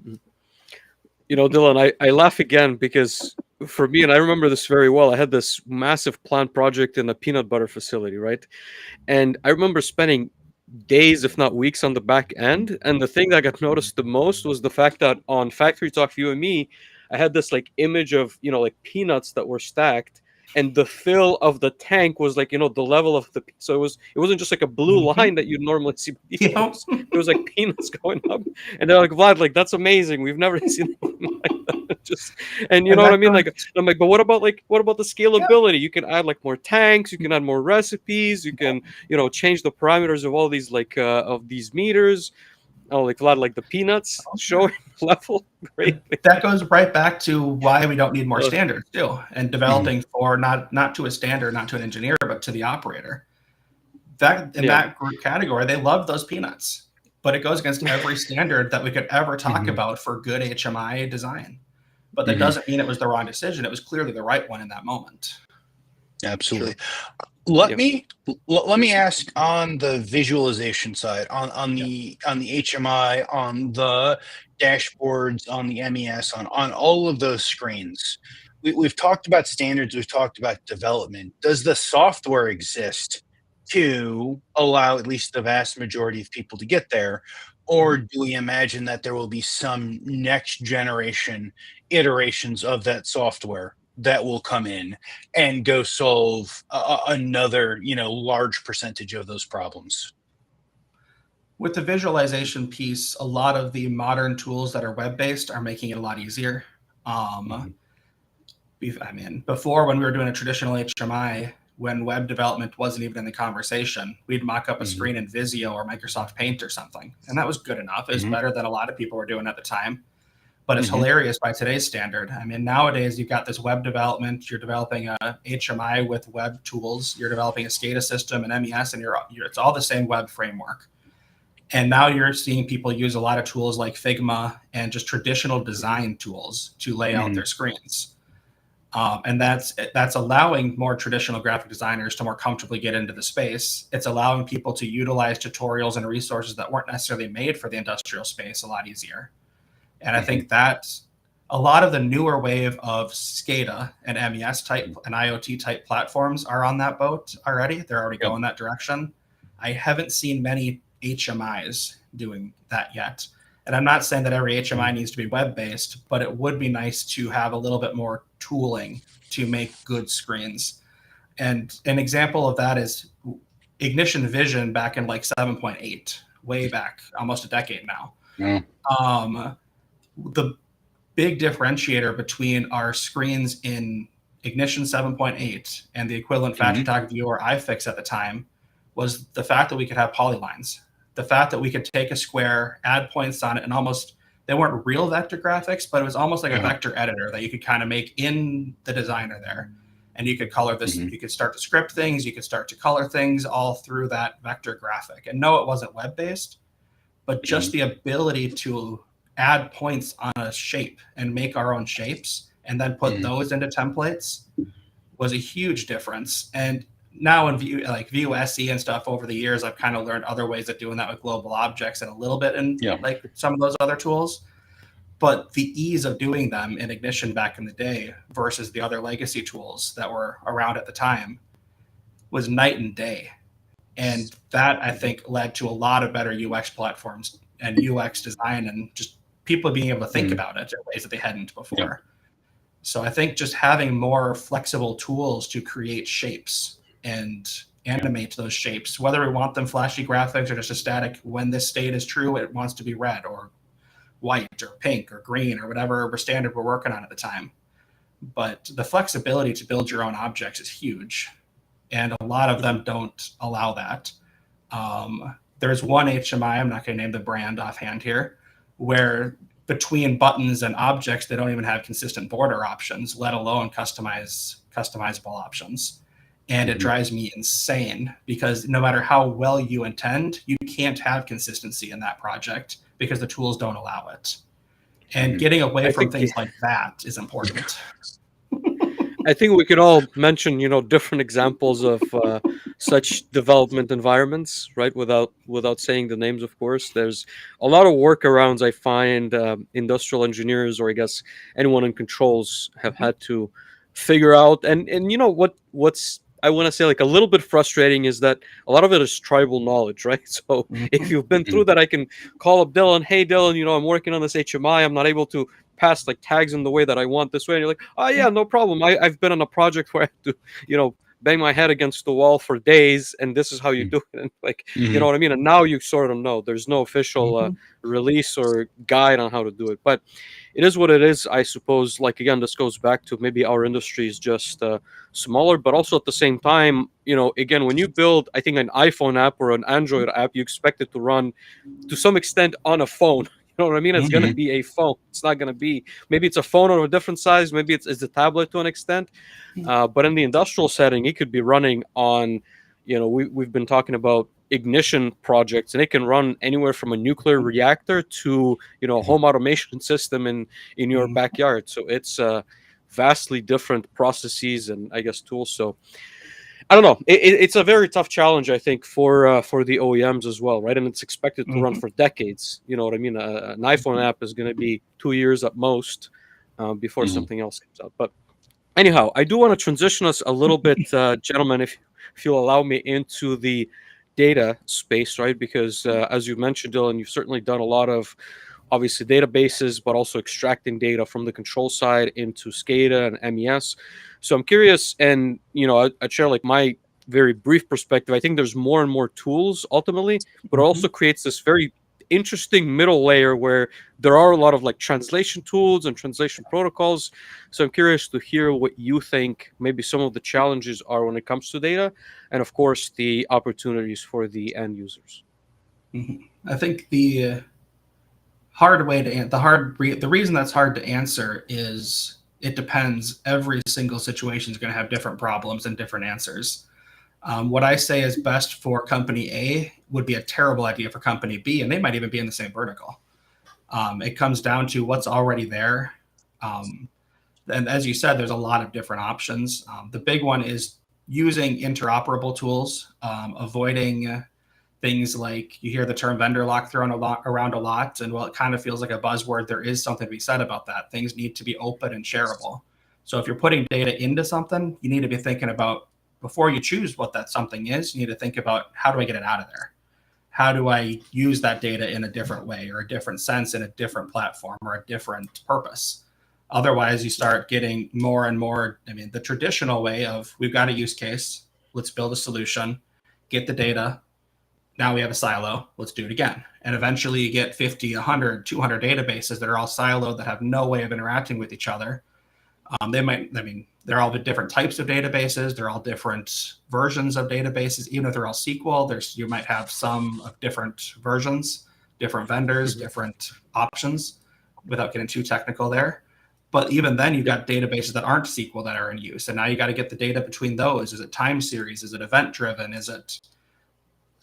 You know, Dylan, I laugh again because for me, and I remember this very well, I had this massive plant project in a peanut butter facility, right? And I remember spending days, if not weeks, on the back end. And the thing that got noticed the most was the fact that on FactoryTalk View and Me, I had this like image of, you know, like peanuts that were stacked, and the fill of the tank was like, you know, the level of the, so it wasn't just like a blue line that you'd normally see. It was like peanuts going up, and they're like, Vlad, like that's amazing. We've never seen anything like that. Just, and you know what I mean? Like, I'm like, but what about the scalability? You can add like more tanks, you can add more recipes, you can, you know, change the parameters of all these like of these meters. Oh, like Vlad, like the peanuts showing level. Great. That goes right back to why we don't need more standards too, and developing for not to a standard, not to an engineer, but to the operator. That group category, they love those peanuts, but it goes against every standard that we could ever talk about for good HMI design. But that doesn't mean it was the wrong decision. It was clearly the right one in that moment. Absolutely. Sure. Let me ask on the visualization side, on the HMI, on the dashboards, on the MES, on all of those screens. We've talked about standards, we've talked about development. Does the software exist to allow at least the vast majority of people to get there? Or do we imagine that there will be some next generation iterations of that software that will come in and go solve another, you know, large percentage of those problems? With the visualization piece, a lot of the modern tools that are web-based are making it a lot easier. I mean, before, when we were doing a traditional HMI, when web development wasn't even in the conversation, we'd mock up a screen in Visio or Microsoft Paint or something. And that was good enough. It was better than a lot of people were doing at the time. But it's hilarious by today's standard. I mean, nowadays you've got this web development. You're developing a HMI with web tools. You're developing a SCADA system and MES, and it's all the same web framework. And now you're seeing people use a lot of tools like Figma and just traditional design tools to lay out their screens. And that's allowing more traditional graphic designers to more comfortably get into the space. It's allowing people to utilize tutorials and resources that weren't necessarily made for the industrial space a lot easier. And I think that a lot of the newer wave of SCADA and MES type and IoT type platforms are on that boat already. They're already going that direction. I haven't seen many HMIs doing that yet. And I'm not saying that every HMI needs to be web-based, but it would be nice to have a little bit more tooling to make good screens. And an example of that is Ignition Vision back in like 7.8, way back, almost a decade now. Yeah. The big differentiator between our screens in Ignition 7.8 and the equivalent FactoryTalk viewer iFix at the time was the fact that we could have polylines. The fact that we could take a square, add points on it, and almost, they weren't real vector graphics, but it was almost like a vector editor that you could kind of make in the designer there. And you could color this, you could start to script things, you could start to color things all through that vector graphic. And no, it wasn't web-based, but just the ability to add points on a shape and make our own shapes and then put those into templates was a huge difference. And now in Vue SE and stuff over the years, I've kind of learned other ways of doing that with global objects and a little bit in like some of those other tools. But the ease of doing them in Ignition back in the day versus the other legacy tools that were around at the time was night and day. And that, I think, led to a lot of better UX platforms and UX design and just people being able to think about it in ways that they hadn't before. So I think just having more flexible tools to create shapes and animate those shapes, whether we want them flashy graphics or just a static, when this state is true, it wants to be red or white or pink or green or whatever standard we're working on at the time. But the flexibility to build your own objects is huge. And a lot of them don't allow that. There's one HMI, I'm not going to name the brand offhand here, where between buttons and objects, they don't even have consistent border options, let alone customizable options. And it drives me insane because no matter how well you intend, you can't have consistency in that project because the tools don't allow it. And getting away from things like that is important. I think we could all mention, different examples of such development environments, right? Without saying the names, of course. There's a lot of workarounds I find industrial engineers, or I guess anyone in controls, have had to figure out. And what's I want to say like a little bit frustrating is that a lot of it is tribal knowledge, right? So if you've been through that, I can call up Dylan. Hey, Dylan, I'm working on this HMI. I'm not able to pass like tags in the way that I want this way. And you're like, oh yeah, no problem. I've been on a project where I have to, bang my head against the wall for days, and this is how you do it. And like, you know what I mean? And now you sort of know. There's no official release or guide on how to do it, but it is what it is, I suppose. Like, again, this goes back to maybe our industry is just smaller, but also at the same time, again, when you build, I think, an iPhone app or an Android app, you expect it to run to some extent on a phone. You know what I mean? It's going to be a phone. It's not going to be, maybe it's a phone of a different size. Maybe it's a tablet to an extent. But in the industrial setting, it could be running on, we've been talking about ignition projects, and it can run anywhere from a nuclear reactor to, a home automation system in your backyard. So it's vastly different processes and, I guess, tools. So I don't know. It's a very tough challenge, I think, for the OEMs as well, right? And it's expected to run for decades. You know what I mean? An iPhone app is going to be 2 years at most before something else comes out. But anyhow, I do want to transition us a little bit, gentlemen, if you'll allow me, into the data space, right? Because as you mentioned, Dylan, you've certainly done a lot of, obviously, databases, but also extracting data from the control side into SCADA and MES. So I'm curious, and I'd share like my very brief perspective. I think there's more and more tools ultimately, but it also creates this very interesting middle layer where there are a lot of like translation tools and translation protocols. So I'm curious to hear what you think maybe some of the challenges are when it comes to data, and of course the opportunities for the end users. I think the reason that's hard to answer is it depends. Every single situation is going to have different problems and different answers. What I say is best for company A would be a terrible idea for company B, and they might even be in the same vertical. It comes down to what's already there. And as you said, there's a lot of different options. The big one is using interoperable tools, avoiding things like you hear the term vendor lock thrown around a lot. And while it kind of feels like a buzzword, there is something to be said about that. Things need to be open and shareable. So if you're putting data into something, you need to be thinking about, before you choose what that something is, you need to think about, how do I get it out of there? how do I use that data in a different way or a different sense in a different platform or a different purpose? Otherwise, you start getting more and more, I mean, the traditional way of we've got a use case, let's build a solution, get the data. Now we have a silo, let's do it again. And eventually you get 50, 100, 200 databases that are all siloed that have no way of interacting with each other. They're all the different types of databases. They're all different versions of databases. Even if they're all SQL, you might have some of different versions, different vendors, different options, without getting too technical there. But even then, you've got databases that aren't SQL that are in use. And now you got to get the data between those. Is it time series? Is it event driven?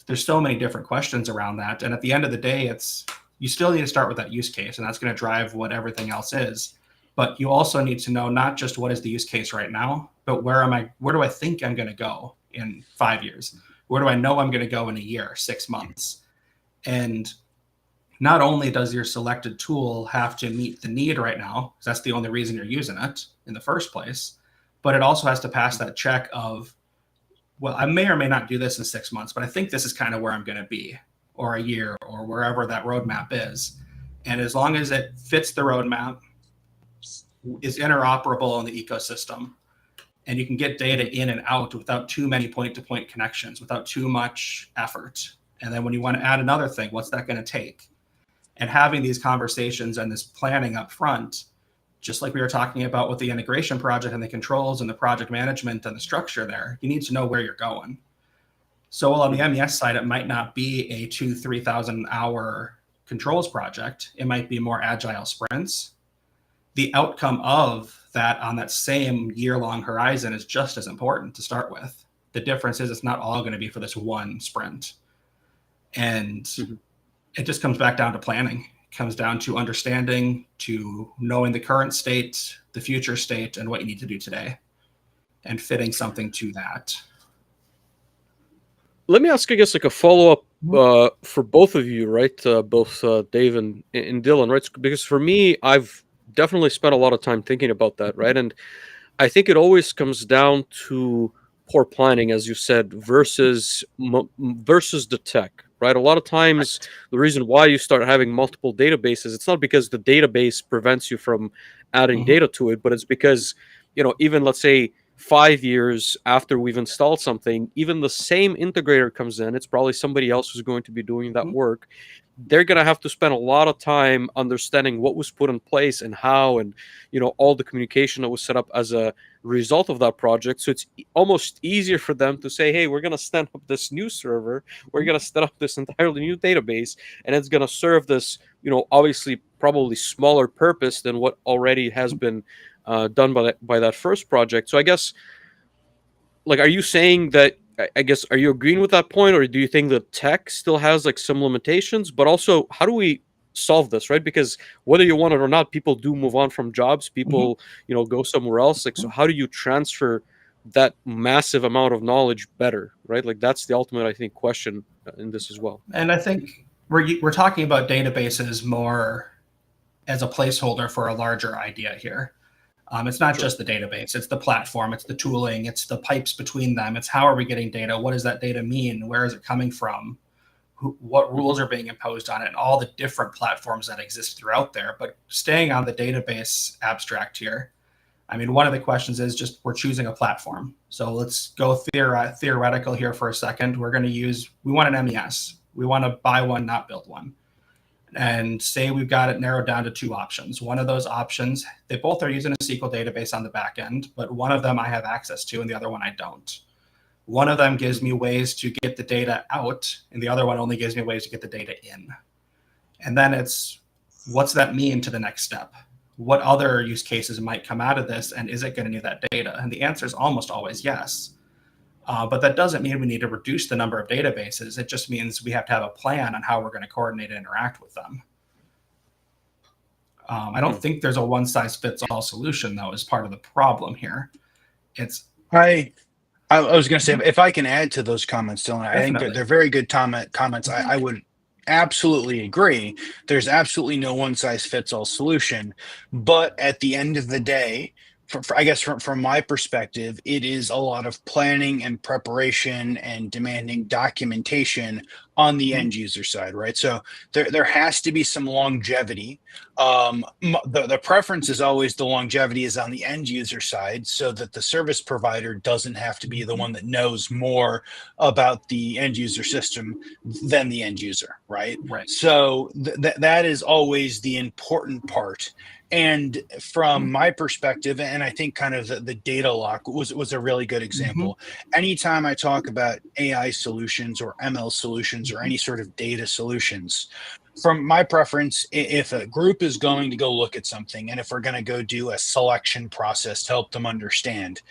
There's so many different questions around that. And at the end of the day, you still need to start with that use case, and that's going to drive what everything else is. But you also need to know not just what is the use case right now, but where do I think I'm going to go in 5 years? Where do I know I'm going to go in a year, 6 months? And not only does your selected tool have to meet the need right now, because that's the only reason you're using it in the first place, but it also has to pass that check of, well, I may or may not do this in 6 months, but I think this is kind of where I'm going to be, or a year, or wherever that roadmap is. And as long as it fits the roadmap, is interoperable in the ecosystem, and you can get data in and out without too many point-to-point connections, without too much effort. And then when you want to add another thing, what's that going to take? And having these conversations and this planning up front, just like we were talking about with the integration project and the controls and the project management and the structure there, you need to know where you're going. So on the MES side, it might not be a 2,000-3,000 hour controls project. It might be more agile sprints. The outcome of that on that same year-long horizon is just as important to start with. The difference is it's not all going to be for this one sprint. And it just comes back down to planning. It comes down to understanding, to knowing the current state, the future state, and what you need to do today, and fitting something to that. Let me ask, I guess, like a follow-up for both of you, right? Both Dave and Dylan, right? Because for me, I've definitely spent a lot of time thinking about that, right? And I think it always comes down to poor planning, as you said, versus the tech, right? A lot of times, the reason why you start having multiple databases, it's not because the database prevents you from adding data to it, but it's because, even let's say 5 years after we've installed something, even the same integrator comes in, it's probably somebody else who's going to be doing that work. They're going to have to spend a lot of time understanding what was put in place and how, and all the communication that was set up as a result of that project. So it's almost easier for them to say, hey, we're going to stand up this new server, we're going to set up this entirely new database, and it's going to serve this obviously probably smaller purpose than what already has been done by that first project. So I guess, like, are you saying that, I guess, are you agreeing with that point, or do you think the tech still has like some limitations? But also, how do we solve this, right? Because whether you want it or not, people do move on from jobs, people go somewhere else. Like, so how do you transfer that massive amount of knowledge better, right? Like, that's the ultimate, I think, question in this as well. And I think we're talking about databases more as a placeholder for a larger idea here. It's not just the database, it's the platform, it's the tooling, it's the pipes between them, it's how are we getting data, what does that data mean, where is it coming from, what rules are being imposed on it, and all the different platforms that exist throughout there. But staying on the database abstract here, I mean, one of the questions is just we're choosing a platform. So let's go theoretical here for a second. We want an MES. We want to buy one, not build one. And say we've got it narrowed down to 2 options. One of those options, they both are using a SQL database on the back end, but one of them I have access to and the other one I don't. One of them gives me ways to get the data out, and the other one only gives me ways to get the data in. And then it's, what's that mean to the next step? What other use cases might come out of this, and is it going to need that data? And the answer is almost always yes. But that doesn't mean we need to reduce the number of databases. It just means we have to have a plan on how we're going to coordinate and interact with them. I don't think there's a one-size-fits-all solution, though, as part of the problem here. I was going to say, if I can add to those comments, Dylan, I think they're very good comments. I would absolutely agree. There's absolutely no one-size-fits-all solution. But at the end of the day, I guess from my perspective, it is a lot of planning and preparation and demanding documentation on the Mhm. end user side, right? So there has to be some longevity. The preference is always the longevity is on the end user side, so that the service provider doesn't have to be the one that knows more about the end user system than the end user, right? Right. So that is always the important part. And from my perspective, and I think kind of the data lock was a really good Mhm. example. Anytime I talk about AI solutions or ML solutions or any sort of data solutions, from my preference, if a group is going to go look at something and if we're going to go do a selection process to help them understand,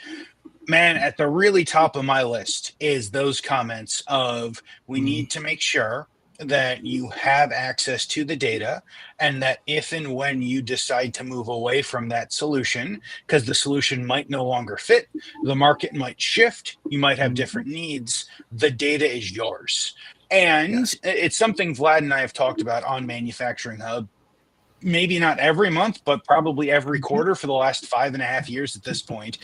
man, at the really top of my list is those comments of we Mhm. need to make sure that you have access to the data, and that if and when you decide to move away from that solution because the solution might no longer fit, the market might shift, you might have Mhm. different needs, the data is yours. And Yes. it's something Vlad and I have talked about on Manufacturing Hub, maybe not every month, but probably every Mhm. quarter for the last 5.5 years at this point,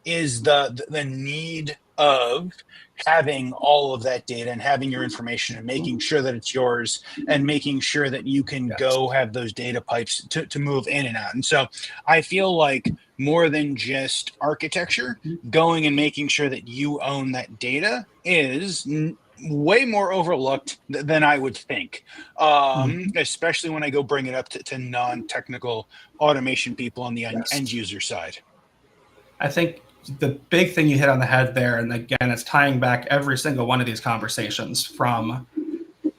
is the need of having all of that data and having your information and making sure that it's yours and making sure that you can Yes. go have those data pipes to move in and out. And so I feel like more than just architecture, Mhm. going and making sure that you own that data is way more overlooked than I would think, Mhm. especially when I go bring it up to non-technical automation people on the end Yes. user side. I think the big thing you hit on the head there, and again, it's tying back every single one of these conversations from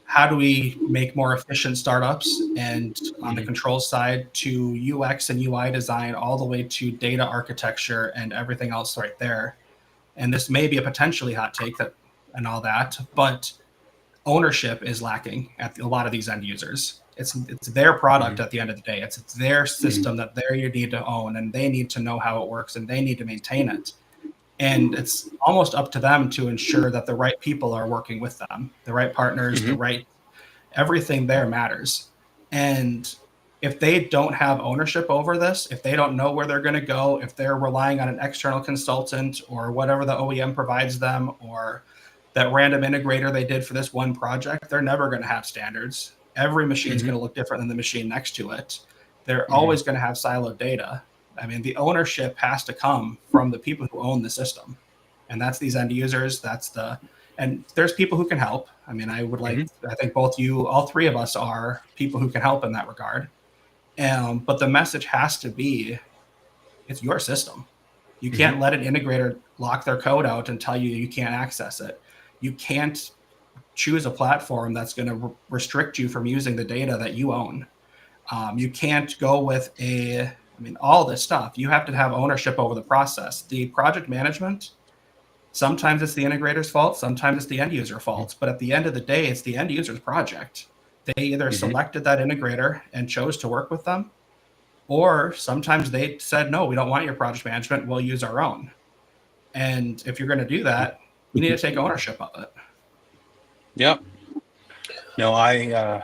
how do we make more efficient startups and on the Mhm. control side to UX and UI design, all the way to data architecture and everything else right there. And this may be a potentially hot take that and all that, but ownership is lacking at a lot of these end users. It's their product Mhm. at the end of the day. It's their Mhm. system that they need to own, and they need to know how it works, and they need to maintain it. And it's almost up to them to ensure that the right people are working with them, the right partners, the Mhm. right everything there matters. And if they don't have ownership over this, if they don't know where they're going to go, if they're relying on an external consultant or whatever the OEM provides them, or that random integrator they did for this one project, they're never going to have standards. Every machine's Mhm. going to look different than the machine next to it. They're Mhm. always going to have siloed data. I mean, the ownership has to come from the people who own the system. And that's these end users. And there's people who can help. I mean, Mhm. I think both you, all three of us are people who can help in that regard. But the message has to be, it's your system. You Mhm. can't let an integrator lock their code out and tell you you can't access it. You can't choose a platform that's going to restrict you from using the data that you own. You can't go with all this stuff. You have to have ownership over the process. The project management, sometimes it's the integrator's fault, sometimes it's the end user fault. But at the end of the day, it's the end user's project. They either Mhm. selected that integrator and chose to work with them, or sometimes they said, no, we don't want your project management. We'll use our own. And if you're going to do that, you need to take ownership of it. Yep. No, I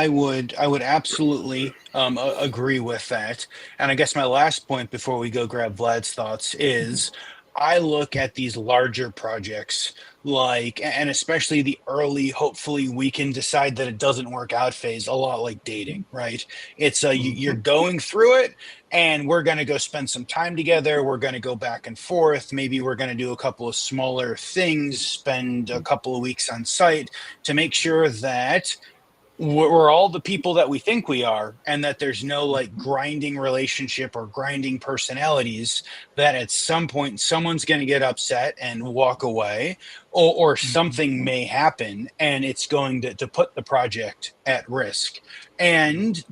would absolutely agree with that. And I guess my last point before we go grab Vlad's thoughts is I look at these larger projects like, and especially the early, hopefully we can decide that it doesn't work out phase, a lot like dating, right? It's you're Mhm. going through it and we're going to go spend some time together. We're going to go back and forth. Maybe we're going to do a couple of smaller things, spend a couple of weeks on site to make sure that we're all the people that we think we are, and that there's no like grinding relationship or grinding personalities that at some point someone's going to get upset and walk away, or something Mhm. may happen and it's going to put the project at risk. And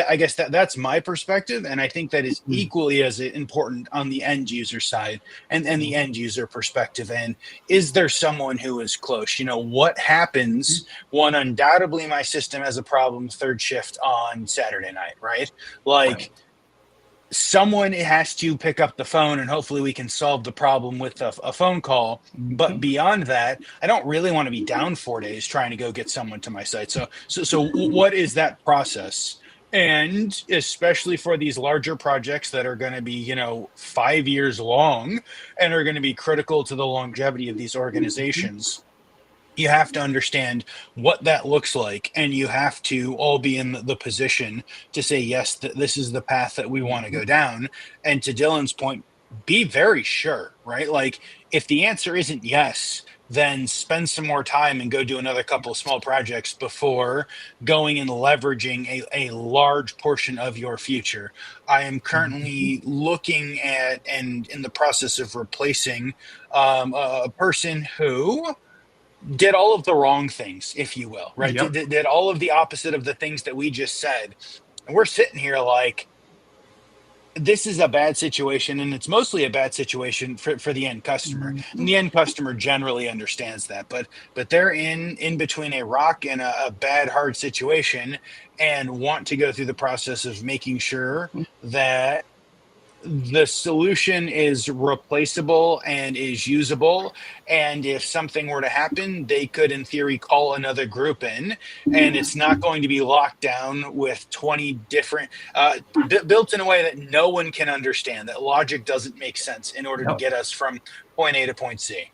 I guess that's my perspective, and I think that is equally as important on the end user side and the Mhm. end user perspective. And is there someone who is close? What happens when undoubtedly my system has a problem third shift on Saturday night, right? Right. Like, someone has to pick up the phone and hopefully we can solve the problem with a phone call. But Mhm. beyond that, I don't really want to be down 4 days trying to go get someone to my site. So what is that process? And especially for these larger projects that are going to be, 5 years long and are going to be critical to the longevity of these organizations, you have to understand what that looks like, and you have to all be in the position to say, yes, this is the path that we want to go down. And to Dylan's point, be very sure, right? Like, if the answer isn't yes, then spend some more time and go do another couple of small projects before going and leveraging a large portion of your future. I am currently looking at and in the process of replacing a person who did all of the wrong things, if you will, right? Yep. Did all of the opposite of the things that we just said. And we're sitting here like, this is a bad situation, and it's mostly a bad situation for the end customer. And the end customer generally understands that, but they're in between a rock and a bad, hard situation, and want to go through the process of making sure that the solution is replaceable and is usable. And if something were to happen, they could, in theory, call another group in, and it's not going to be locked down with 20 different, built in a way that no one can understand, that logic doesn't make sense in order to get us from point A to point C.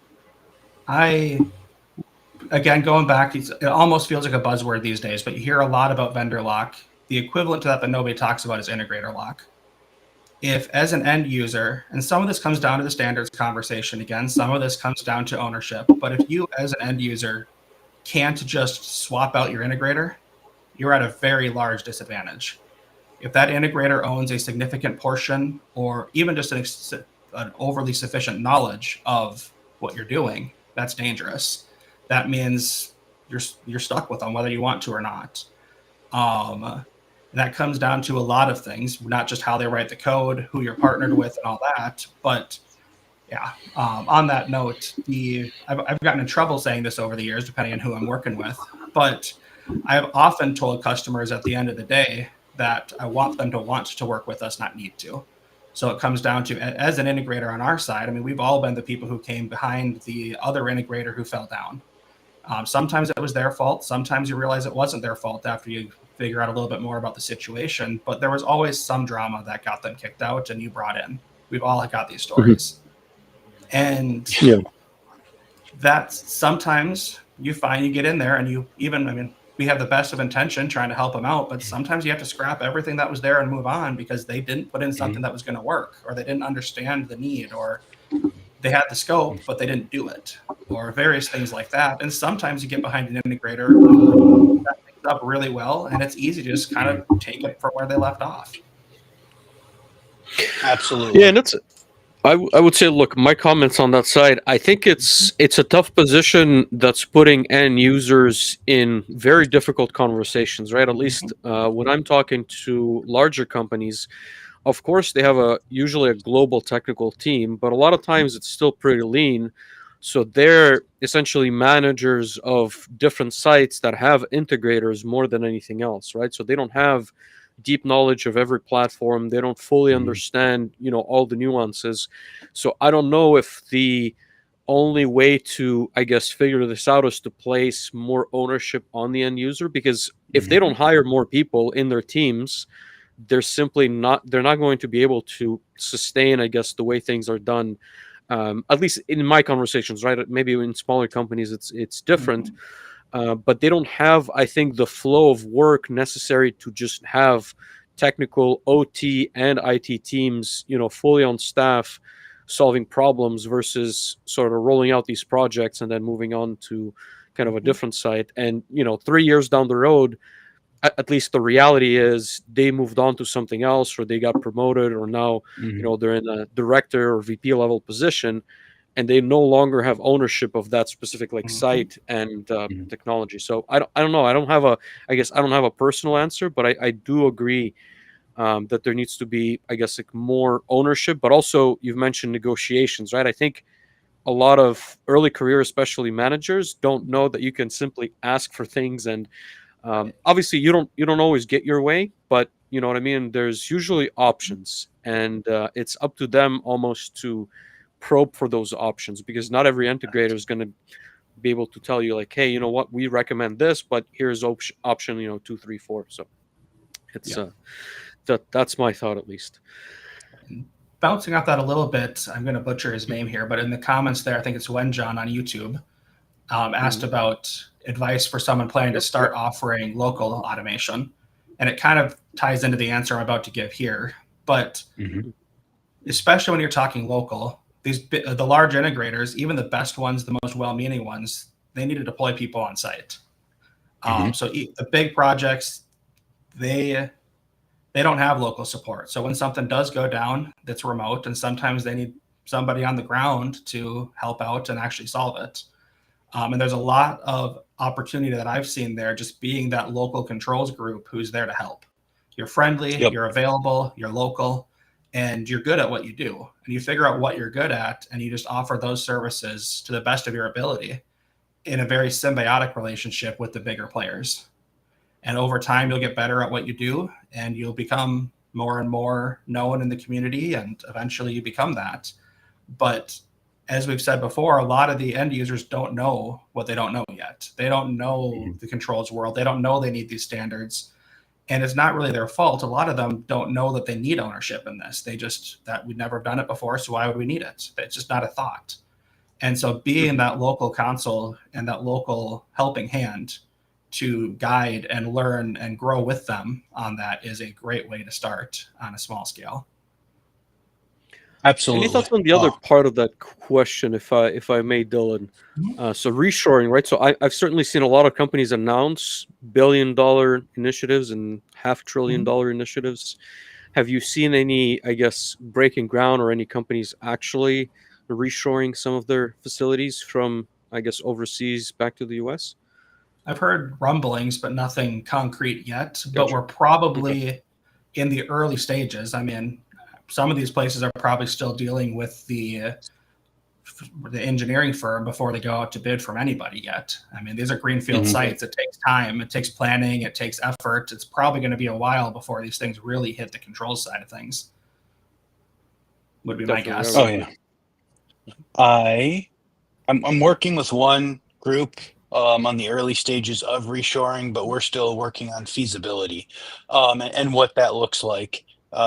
Again, going back, it almost feels like a buzzword these days, but you hear a lot about vendor lock. The equivalent to that nobody talks about is integrator lock. If, as an end user, and some of this comes down to the standards conversation again, some of this comes down to ownership, but if you, as an end user, can't just swap out your integrator, you're at a very large disadvantage. If that integrator owns a significant portion, or even just an overly sufficient knowledge of what you're doing, that's dangerous. That means you're stuck with them, whether you want to or not. That comes down to a lot of things, not just how they write the code, who you're partnered with, and all that. But yeah, on that note, I've gotten in trouble saying this over the years, depending on who I'm working with. But I've often told customers at the end of the day that I want them to want to work with us, not need to. So it comes down to, as an integrator on our side, I mean, we've all been the people who came behind the other integrator who fell down. Sometimes it was their fault. Sometimes you realize it wasn't their fault after you figure out a little bit more about the situation. But there was always some drama that got them kicked out and you brought in. We've all got these stories. And that's sometimes you find you get in there and we have the best of intention trying to help them out, but sometimes you have to scrap everything that was there and move on because they didn't put in something that was going to work, or they didn't understand the need, or they had the scope, but they didn't do it, or various things like that. And sometimes you get behind an integrator who set things up really well, and it's easy to just kind of take it from where they left off. Absolutely. Yeah, and I would say, look, my comments on that side, I think it's a tough position that's putting end users in very difficult conversations, right? At least when I'm talking to larger companies, of course, they have usually a global technical team, but a lot of times it's still pretty lean. So they're essentially managers of different sites that have integrators more than anything else, right? So they don't have deep knowledge of every platform. They don't fully understand, all the nuances. So I don't know if the only way to, I guess, figure this out is to place more ownership on the end user, because if they don't hire more people in their teams, they're not going to be able to sustain, I guess, the way things are done. At least in my conversations, right? Maybe in smaller companies, it's different. But they don't have, I think, the flow of work necessary to just have technical OT and IT teams, fully on staff, solving problems versus sort of rolling out these projects and then moving on to kind of a different site. And 3 years down the road, at least the reality is they moved on to something else, or they got promoted, or now they're in a director or VP level position, and they no longer have ownership of that specific site and technology. So I don't know. I don't have a personal answer, but I do agree that there needs to be, I guess, more ownership. But also, you've mentioned negotiations, right? I think a lot of early career, especially managers, don't know that you can simply ask for things, and obviously you don't always get your way, but you know what I mean. There's usually options, and it's up to them almost to probe for those options, because not every integrator is going to be able to tell you like, hey, you know what, we recommend this, but here's option 2, 3, 4. So It's Yeah. that's my thought, at least. Bouncing off that a little bit, I'm going to butcher his name here, but in the comments there, I think it's Wenjon on YouTube, asked about advice for someone planning to start offering local automation. And it kind of ties into the answer I'm about to give here. But especially when you're talking local, the large integrators, even the best ones, the most well-meaning ones, they need to deploy people on site. So the big projects, they don't have local support. So when something does go down that's remote, and sometimes they need somebody on the ground to help out and actually solve it. And there's a lot of opportunity that I've seen there, just being that local controls group who's there to help. You're friendly, you're available, you're local, and you're good at what you do. And you figure out what you're good at, and you just offer those services to the best of your ability in a very symbiotic relationship with the bigger players. And over time, you'll get better at what you do, and you'll become more and more known in the community, and eventually you become that. But as we've said before, a lot of the end users don't know what they don't know yet. They don't know the controls world. They don't know they need these standards. And it's not really their fault. A lot of them don't know that they need ownership in this. They just, that we've never done it before, so why would we need it? It's just not a thought. And so being that local counsel and that local helping hand to guide and learn and grow with them on that is a great way to start on a small scale. Absolutely. Any thoughts on the other part of that question, if I may, Dylan? So reshoring, right? So I've certainly seen a lot of companies announce billion-dollar initiatives and $500 billion initiatives. Have you seen any, I guess, breaking ground or any companies actually reshoring some of their facilities from, I guess, overseas back to the US? I've heard rumblings, but nothing concrete yet. But we're probably in the early stages. I mean, some of these places are probably still dealing with the engineering firm before they go out to bid from anybody yet. I mean, these are greenfield sites. It takes time. It takes planning. It takes effort. It's probably going to be a while before these things really hit the controls side of things. Would be my guess. Oh yeah. I'm working with one group on the early stages of reshoring, but we're still working on feasibility and what that looks like.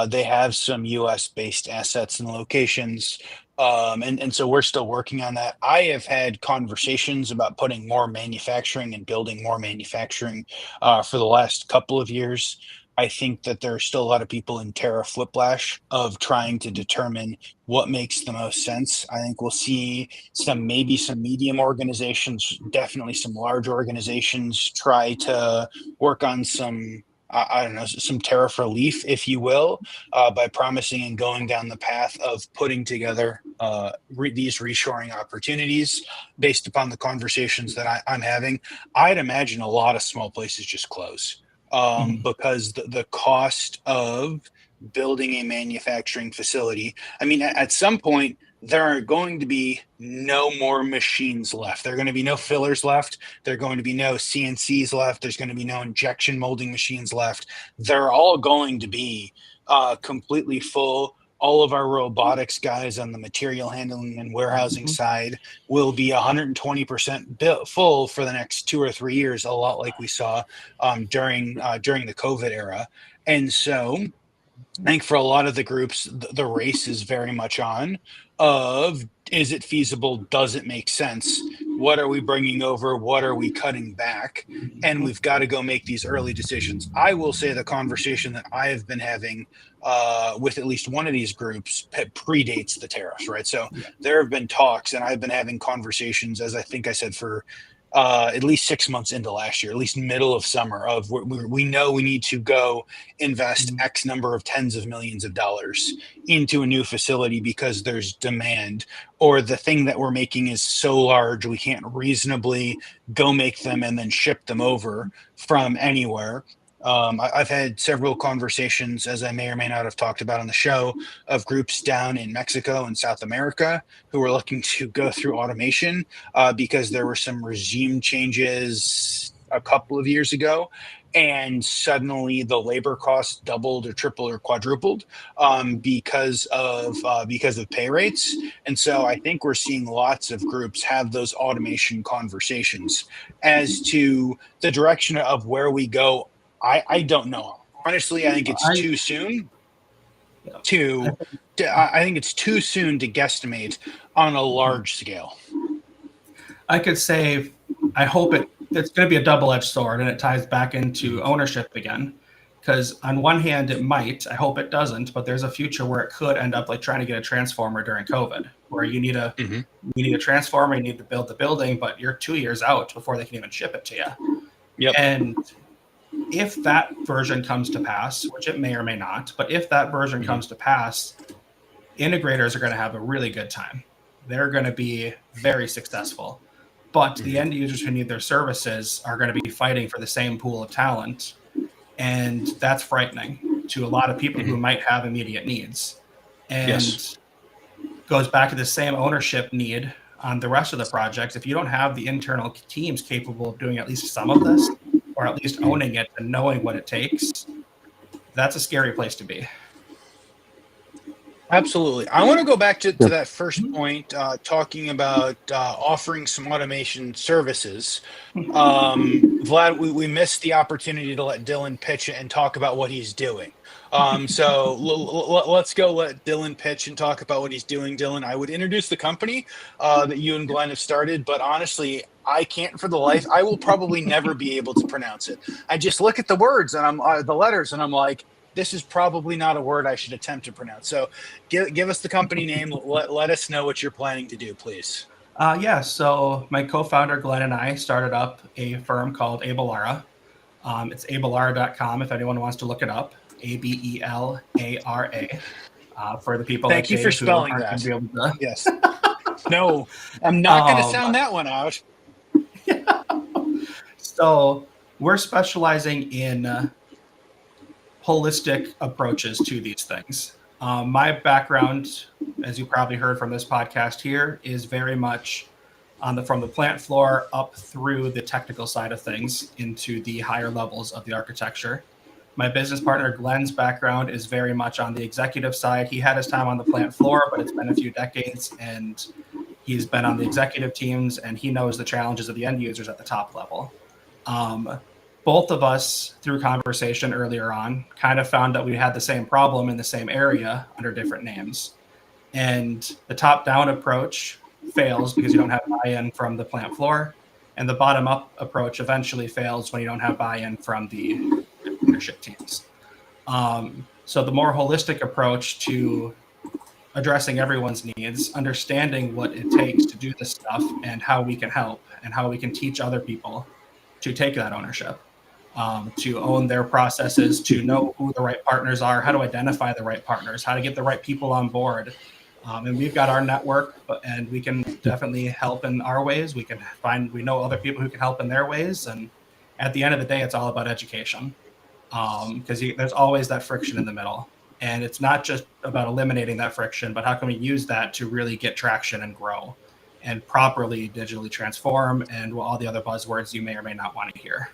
They have some US-based assets and locations, and so we're still working on that. I have had conversations about putting more manufacturing and building more manufacturing for the last couple of years. I think that there are still a lot of people in tariff whiplash of trying to determine what makes the most sense. I think we'll see maybe some medium organizations, definitely some large organizations try to work on some, I don't know, some tariff relief, if you will, by promising and going down the path of putting together these reshoring opportunities based upon the conversations that I'm having. I'd imagine a lot of small places just close. Because the cost of building a manufacturing facility, I mean, at some point, there are going to be no more machines left. There are going to be no fillers left. There are going to be no CNCs left. There's going to be no injection molding machines left. They're all going to be completely full. All of our robotics guys on the material handling and warehousing side will be 120% full for the next 2 or 3 years, a lot like we saw during the COVID era. And so I think for a lot of the groups, the race is very much on of, is it feasible? Does it make sense? What are we bringing over? What are we cutting back? And we've got to go make these early decisions. I will say the conversation that I have been having with at least one of these groups predates the tariffs, right? So there have been talks, and I've been having conversations, as I think I said, for at least 6 months into last year, at least middle of summer, of we know we need to go invest X number of tens of millions of dollars into a new facility because there's demand, or the thing that we're making is so large we can't reasonably go make them and then ship them over from anywhere. I've had several conversations, as I may or may not have talked about on the show, of groups down in Mexico and South America who are looking to go through automation because there were some regime changes a couple of years ago, and suddenly the labor costs doubled or tripled or quadrupled because of pay rates. And so I think we're seeing lots of groups have those automation conversations. As to the direction of where we go, I don't know. Honestly, I think it's too soon I think it's too soon to guesstimate on a large scale. I could say, I hope it's going to be a double-edged sword, and it ties back into ownership again. Because on one hand, it might. I hope it doesn't, but there's a future where it could end up like trying to get a transformer during COVID, where you need a transformer, you need to build the building, but you're 2 years out before they can even ship it to you. Yep. And if that version comes to pass, which it may or may not, but if that version comes to pass, integrators are going to have a really good time. They're going to be very successful. But the end users who need their services are going to be fighting for the same pool of talent. And that's frightening to a lot of people who might have immediate needs. And goes back to the same ownership need on the rest of the projects. If you don't have the internal teams capable of doing at least some of this, or at least owning it and knowing what it takes, that's a scary place to be. Absolutely. I want to go back to that first point, talking about offering some automation services. Vlad, we missed the opportunity to let Dylan pitch and talk about what he's doing. So let's go let Dylan pitch and talk about what he's doing. Dylan, I would introduce the company that you and Glenn have started, but honestly, I can't for the life. I will probably never be able to pronounce it. I just look at the words and the letters, and I'm like, this is probably not a word I should attempt to pronounce. So give us the company name. Let us know what you're planning to do, please. So my co-founder, Glenn, and I started up a firm called Abelara. It's abelara.com if anyone wants to look it up. Abelara. For the people Thank like you Dave for spelling that. Be able to... Yes. No, I'm not going to sound that one out. So we're specializing in holistic approaches to these things. My background, as you probably heard from this podcast here, is very much from the plant floor up through the technical side of things into the higher levels of the architecture. My business partner, Glenn's background is very much on the executive side. He had his time on the plant floor, but it's been a few decades, and he's been on the executive teams, and he knows the challenges of the end users at the top level. Both of us, through conversation earlier on, kind of found that we had the same problem in the same area under different names. And the top-down approach fails because you don't have buy-in from the plant floor, and the bottom-up approach eventually fails when you don't have buy-in from the leadership teams. So the more holistic approach to addressing everyone's needs, understanding what it takes to do this stuff and how we can help and how we can teach other people to take that ownership. To own their processes, to know who the right partners are, how to identify the right partners, how to get the right people on board. And we've got our network, and we can definitely help in our ways. We know other people who can help in their ways. And at the end of the day, it's all about education, because there's always that friction in the middle. And it's not just about eliminating that friction, but how can we use that to really get traction and grow and properly digitally transform and all the other buzzwords you may or may not want to hear.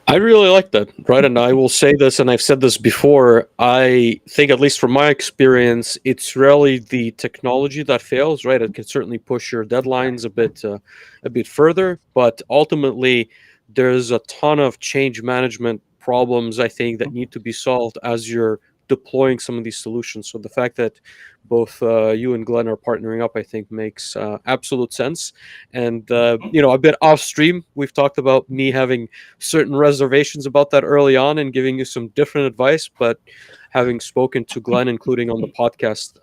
I really like that, right? And I will say this, and I've said this before, I think, at least from my experience, it's rarely the technology that fails, right? It can certainly push your deadlines a bit further, but ultimately, there's a ton of change management problems, I think, that need to be solved as you're deploying some of these solutions. So the fact that both you and Glenn are partnering up, I think, makes absolute sense. And a bit off stream, we've talked about me having certain reservations about that early on and giving you some different advice. But having spoken to Glenn, including on the podcast,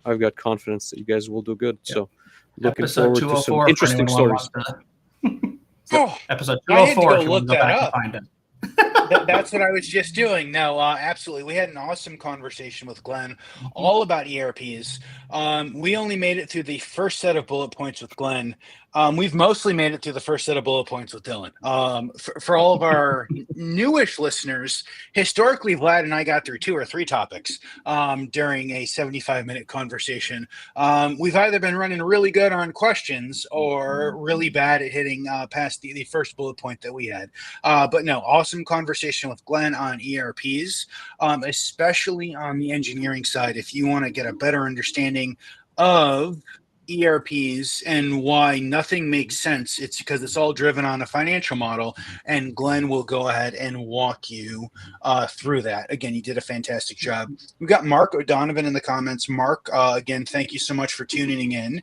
I've got confidence that you guys will do good. Yep. So looking forward to some interesting stories. Episode 204. I had to go look that up. Find it. That's what I was just doing. No, absolutely. We had an awesome conversation with Glenn all about ERPs. We only made it through the first set of bullet points with Glenn. We've mostly made it through the first set of bullet points with Dylan. For all of our newish listeners, historically, Vlad and I got through 2 or 3 topics during a 75-minute conversation. We've either been running really good on questions or really bad at hitting past the first bullet point that we had. But no, awesome conversation with Glenn on ERPs, especially on the engineering side. If you want to get a better understanding of ERPs and why nothing makes sense, it's because it's all driven on a financial model, and Glenn will go ahead and walk you through that. Again, you did a fantastic job. We've got Mark O'Donovan in the comments. Mark, again, thank you so much for tuning in.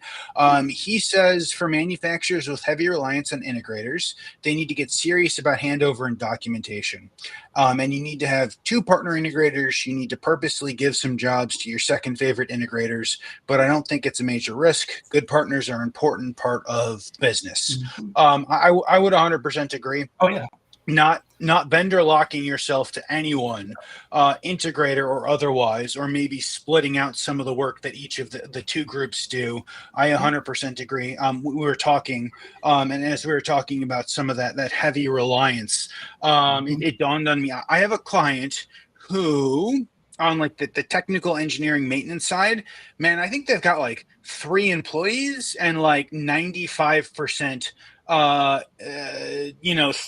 He says, for manufacturers with heavy reliance on integrators, they need to get serious about handover and documentation. And you need to have 2 partner integrators. You need to purposely give some jobs to your second favorite integrators, but I don't think it's a major risk. Good partners are an important part of business. I would 100% agree. Oh yeah. Not vendor locking yourself to anyone, integrator or otherwise, or maybe splitting out some of the work that each of the 2 groups do. I 100% agree. We were talking, and as we were talking about some of that heavy reliance, it dawned on me. I have a client who, on like the technical engineering maintenance side, man, I think they've got like 3 employees and like 95%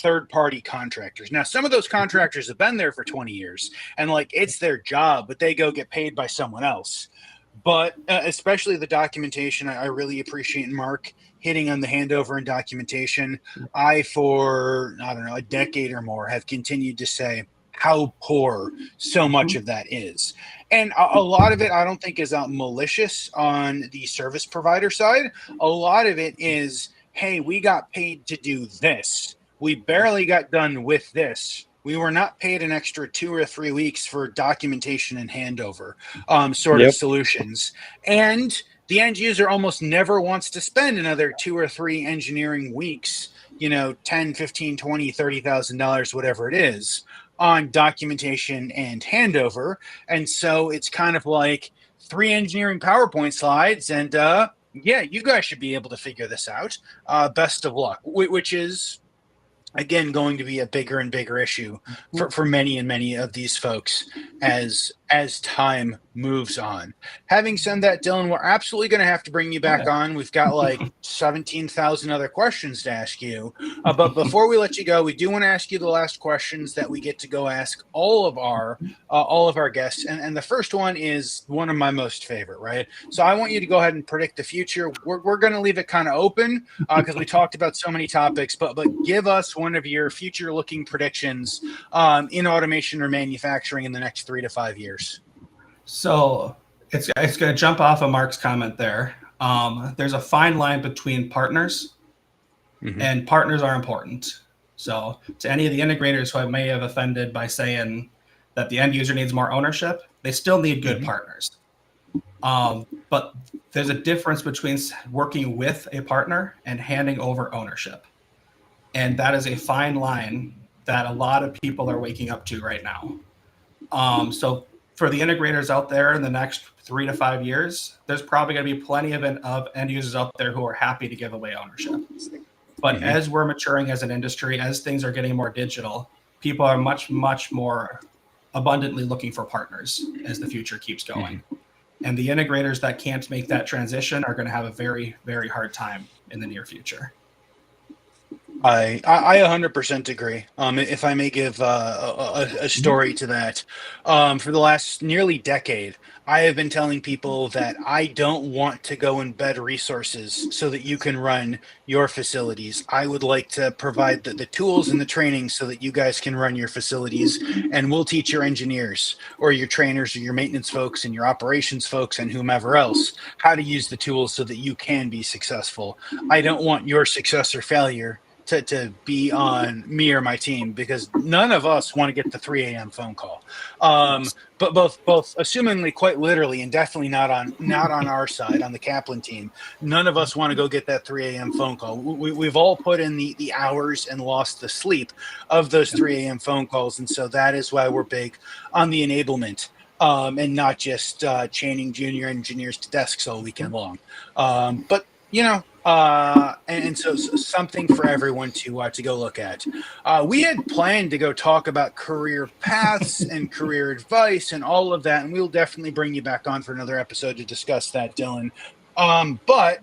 third-party contractors. Now, some of those contractors have been there for 20 years and like it's their job, but they go get paid by someone else. But especially the documentation, I really appreciate Mark hitting on the handover and documentation. For a decade or more, have continued to say how poor so much of that is. And a lot of it, I don't think, is malicious on the service provider side. A lot of it is, hey, we got paid to do this. We barely got done with this. We were not paid an extra 2 or 3 weeks for documentation and handover of solutions. And the end user almost never wants to spend another 2 or 3 engineering weeks, $10, $15, $20, $30,000, whatever it is, on documentation and handover. And so it's kind of like 3 engineering PowerPoint slides and you guys should be able to figure this out. Best of luck, which is, again, going to be a bigger and bigger issue for many and many of these folks as time moves on. Having said that, Dylan, we're absolutely going to have to bring you back on. We've got like 17,000 other questions to ask you. But before we let you go, we do want to ask you the last questions that we get to go ask all of our guests. And the first one is one of my most favorite, right? So I want you to go ahead and predict the future. We're going to leave it kind of open because we talked about so many topics, but give us one of your future looking predictions in automation or manufacturing in the next 3 to 5 years. So it's going to jump off of Mark's comment there. There's a fine line between partners, and partners are important. So to any of the integrators who I may have offended by saying that the end user needs more ownership, they still need good partners. But there's a difference between working with a partner and handing over ownership. And that is a fine line that a lot of people are waking up to right now. So for the integrators out there in the next 3 to 5 years, there's probably going to be plenty of end users out there who are happy to give away ownership. But as we're maturing as an industry, as things are getting more digital, people are much, much more abundantly looking for partners as the future keeps going. And the integrators that can't make that transition are going to have a very, very hard time in the near future. I 100% agree. If I may give a story to that, for the last nearly decade, I have been telling people that I don't want to go embed resources so that you can run your facilities. I would like to provide the tools and the training so that you guys can run your facilities, and we'll teach your engineers or your trainers or your maintenance folks and your operations folks and whomever else how to use the tools so that you can be successful. I don't want your success or failure to be on me or my team, because none of us want to get the 3 a.m. phone call. But both assumingly, quite literally, and definitely not on our side, on the Kaplan team, none of us want to go get that 3 a.m. phone call. We've all put in the hours and lost the sleep of those 3 a.m. phone calls. And so that is why we're big on the enablement. And not just chaining junior engineers to desks all weekend long. But and so something for everyone to go look at. We had planned to go talk about career paths and career advice and all of that, and we'll definitely bring you back on for another episode to discuss that, Dylan. But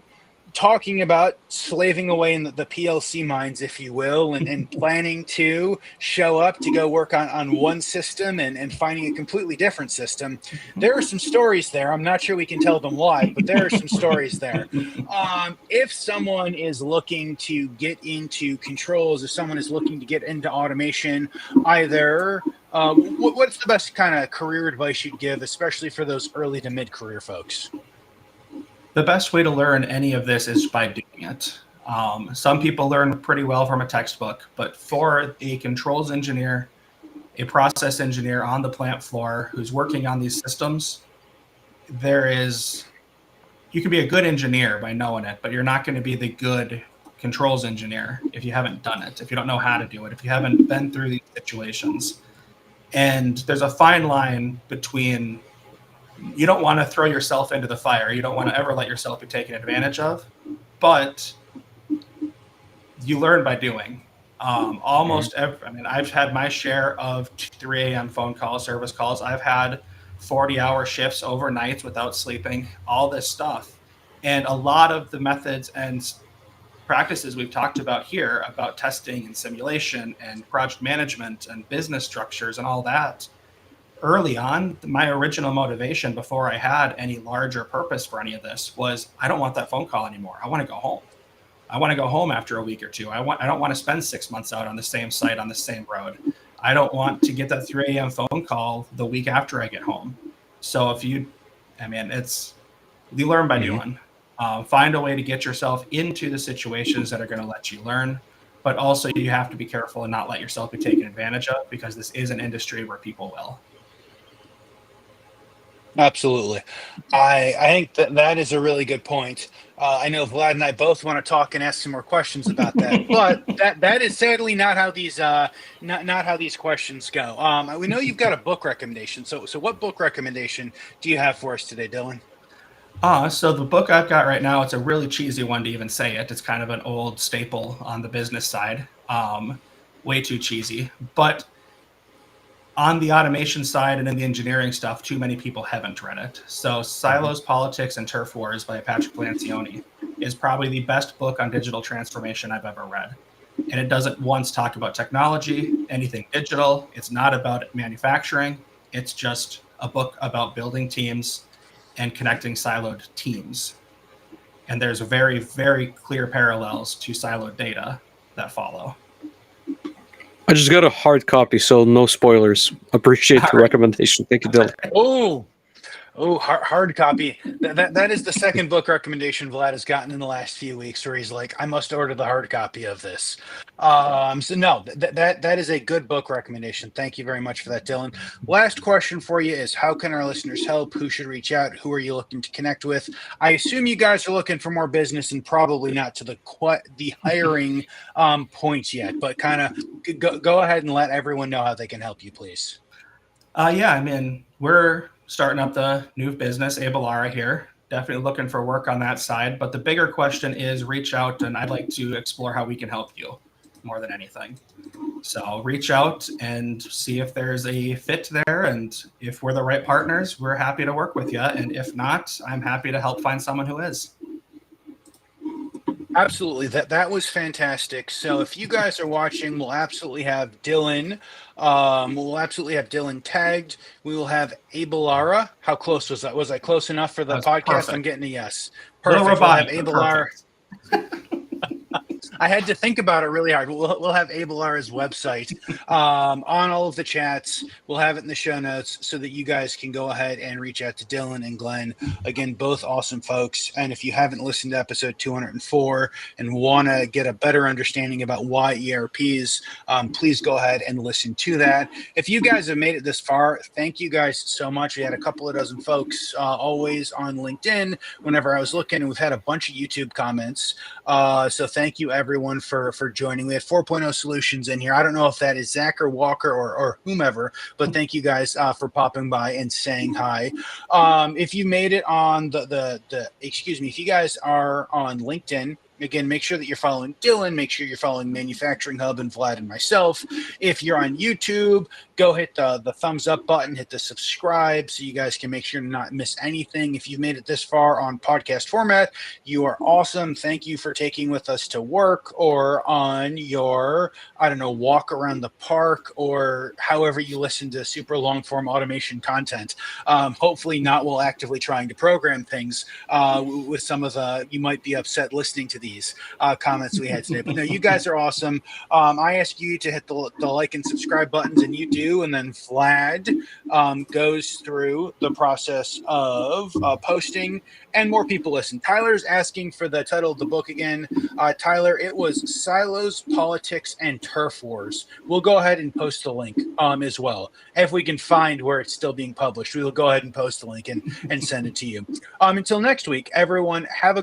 talking about slaving away in the PLC mines, if you will, and planning to show up to go work on one system and finding a completely different system. There are some stories there. I'm not sure we can tell them live, but there are some stories there. If someone is looking to get into controls, if someone is looking to get into automation, either what's the best kind of career advice you'd give, especially for those early to mid-career folks? The best way to learn any of this is by doing it. Some people learn pretty well from a textbook, but for a controls engineer, a process engineer on the plant floor who's working on these systems, you can be a good engineer by knowing it, but you're not going to be the good controls engineer if you haven't done it, if you don't know how to do it, if you haven't been through these situations. And there's a fine line between, you don't want to throw yourself into the fire. You don't want to ever let yourself be taken advantage of, but you learn by doing. I've had my share of 3 a.m. phone calls, service calls. I've had 40-hour shifts overnights without sleeping, all this stuff. And a lot of the methods and practices we've talked about here about testing and simulation and project management and business structures and all that, early on, my original motivation before I had any larger purpose for any of this was, I don't want that phone call anymore. I want to go home. I want to go home after a week or two. I don't want to spend 6 months out on the same site on the same road. I don't want to get that 3 a.m. phone call the week after I get home. So you learn by doing. Find a way to get yourself into the situations that are going to let you learn. But also you have to be careful and not let yourself be taken advantage of, because this is an industry where people will. Absolutely. I think that is a really good point. I know Vlad and I both want to talk and ask some more questions about that, but that is sadly not how these not how these questions go. We know you've got a book recommendation. So what book recommendation do you have for us today, Dylan? So the book I've got right now, it's a really cheesy one to even say it. It's kind of an old staple on the business side. Way too cheesy. But on the automation side and in the engineering stuff, too many people haven't read it. So Silos, Politics, and Turf Wars by Patrick Lancioni is probably the best book on digital transformation I've ever read. And it doesn't once talk about technology, anything digital. It's not about manufacturing. It's just a book about building teams and connecting siloed teams. And there's very, very clear parallels to siloed data that follow. I just got a hard copy, so no spoilers. Appreciate the recommendation. Thank you, Dylan. Hard copy. That is the second book recommendation Vlad has gotten in the last few weeks, where he's like, I must order the hard copy of this. So no, that is a good book recommendation. Thank you very much for that, Dylan. Last question for you is, how can our listeners help? Who should reach out? Who are you looking to connect with? I assume you guys are looking for more business and probably not to the hiring points yet, but kind of go ahead and let everyone know how they can help you, please. We're starting up the new business, Abelara here. Definitely looking for work on that side. But the bigger question is reach out, and I'd like to explore how we can help you more than anything. So reach out and see if there's a fit there. And if we're the right partners, we're happy to work with you. And if not, I'm happy to help find someone who is. Absolutely. That was fantastic. So if you guys are watching, we'll absolutely have Dylan. We'll absolutely have Dylan tagged. We will have Abelara. How close was that? Was I close enough for the podcast? Perfect. I'm getting a yes. Perfect. We'll have Abelara. I had to think about it really hard. We'll have Abelara's website on all of the chats. We'll have it in the show notes so that you guys can go ahead and reach out to Dylan and Glenn. Again, both awesome folks. And if you haven't listened to episode 204 and want to get a better understanding about why ERPs, please go ahead and listen to that. If you guys have made it this far, thank you guys so much. We had a couple of dozen folks always on LinkedIn whenever I was looking, and we've had a bunch of YouTube comments. So thank you, everyone, for joining. We had 4.0 Solutions in here. I don't know if that is Zach or Walker or whomever, but thank you guys for popping by and saying hi. If you made it on if you guys are on LinkedIn, Again, make sure that you're following Dylan. Make sure you're following Manufacturing Hub and Vlad and myself. If you're on YouTube, go hit the thumbs up button, hit the subscribe so you guys can make sure to not miss anything. If you've made it this far on podcast format, you are awesome. Thank you for taking with us to work or on your, I don't know, walk around the park or however you listen to super long form automation content. Hopefully not while actively trying to program things with some of the, you might be upset listening to these comments we had today. But no, you guys are awesome. I ask you to hit the like and subscribe buttons, and you do. And then Vlad goes through the process of posting, and more people listen. Tyler's asking for the title of the book again. Tyler, it was Silos, Politics, and Turf Wars. We'll go ahead and post the link as well. If we can find where it's still being published, we will go ahead and post the link and send it to you. Until next week, everyone, have a great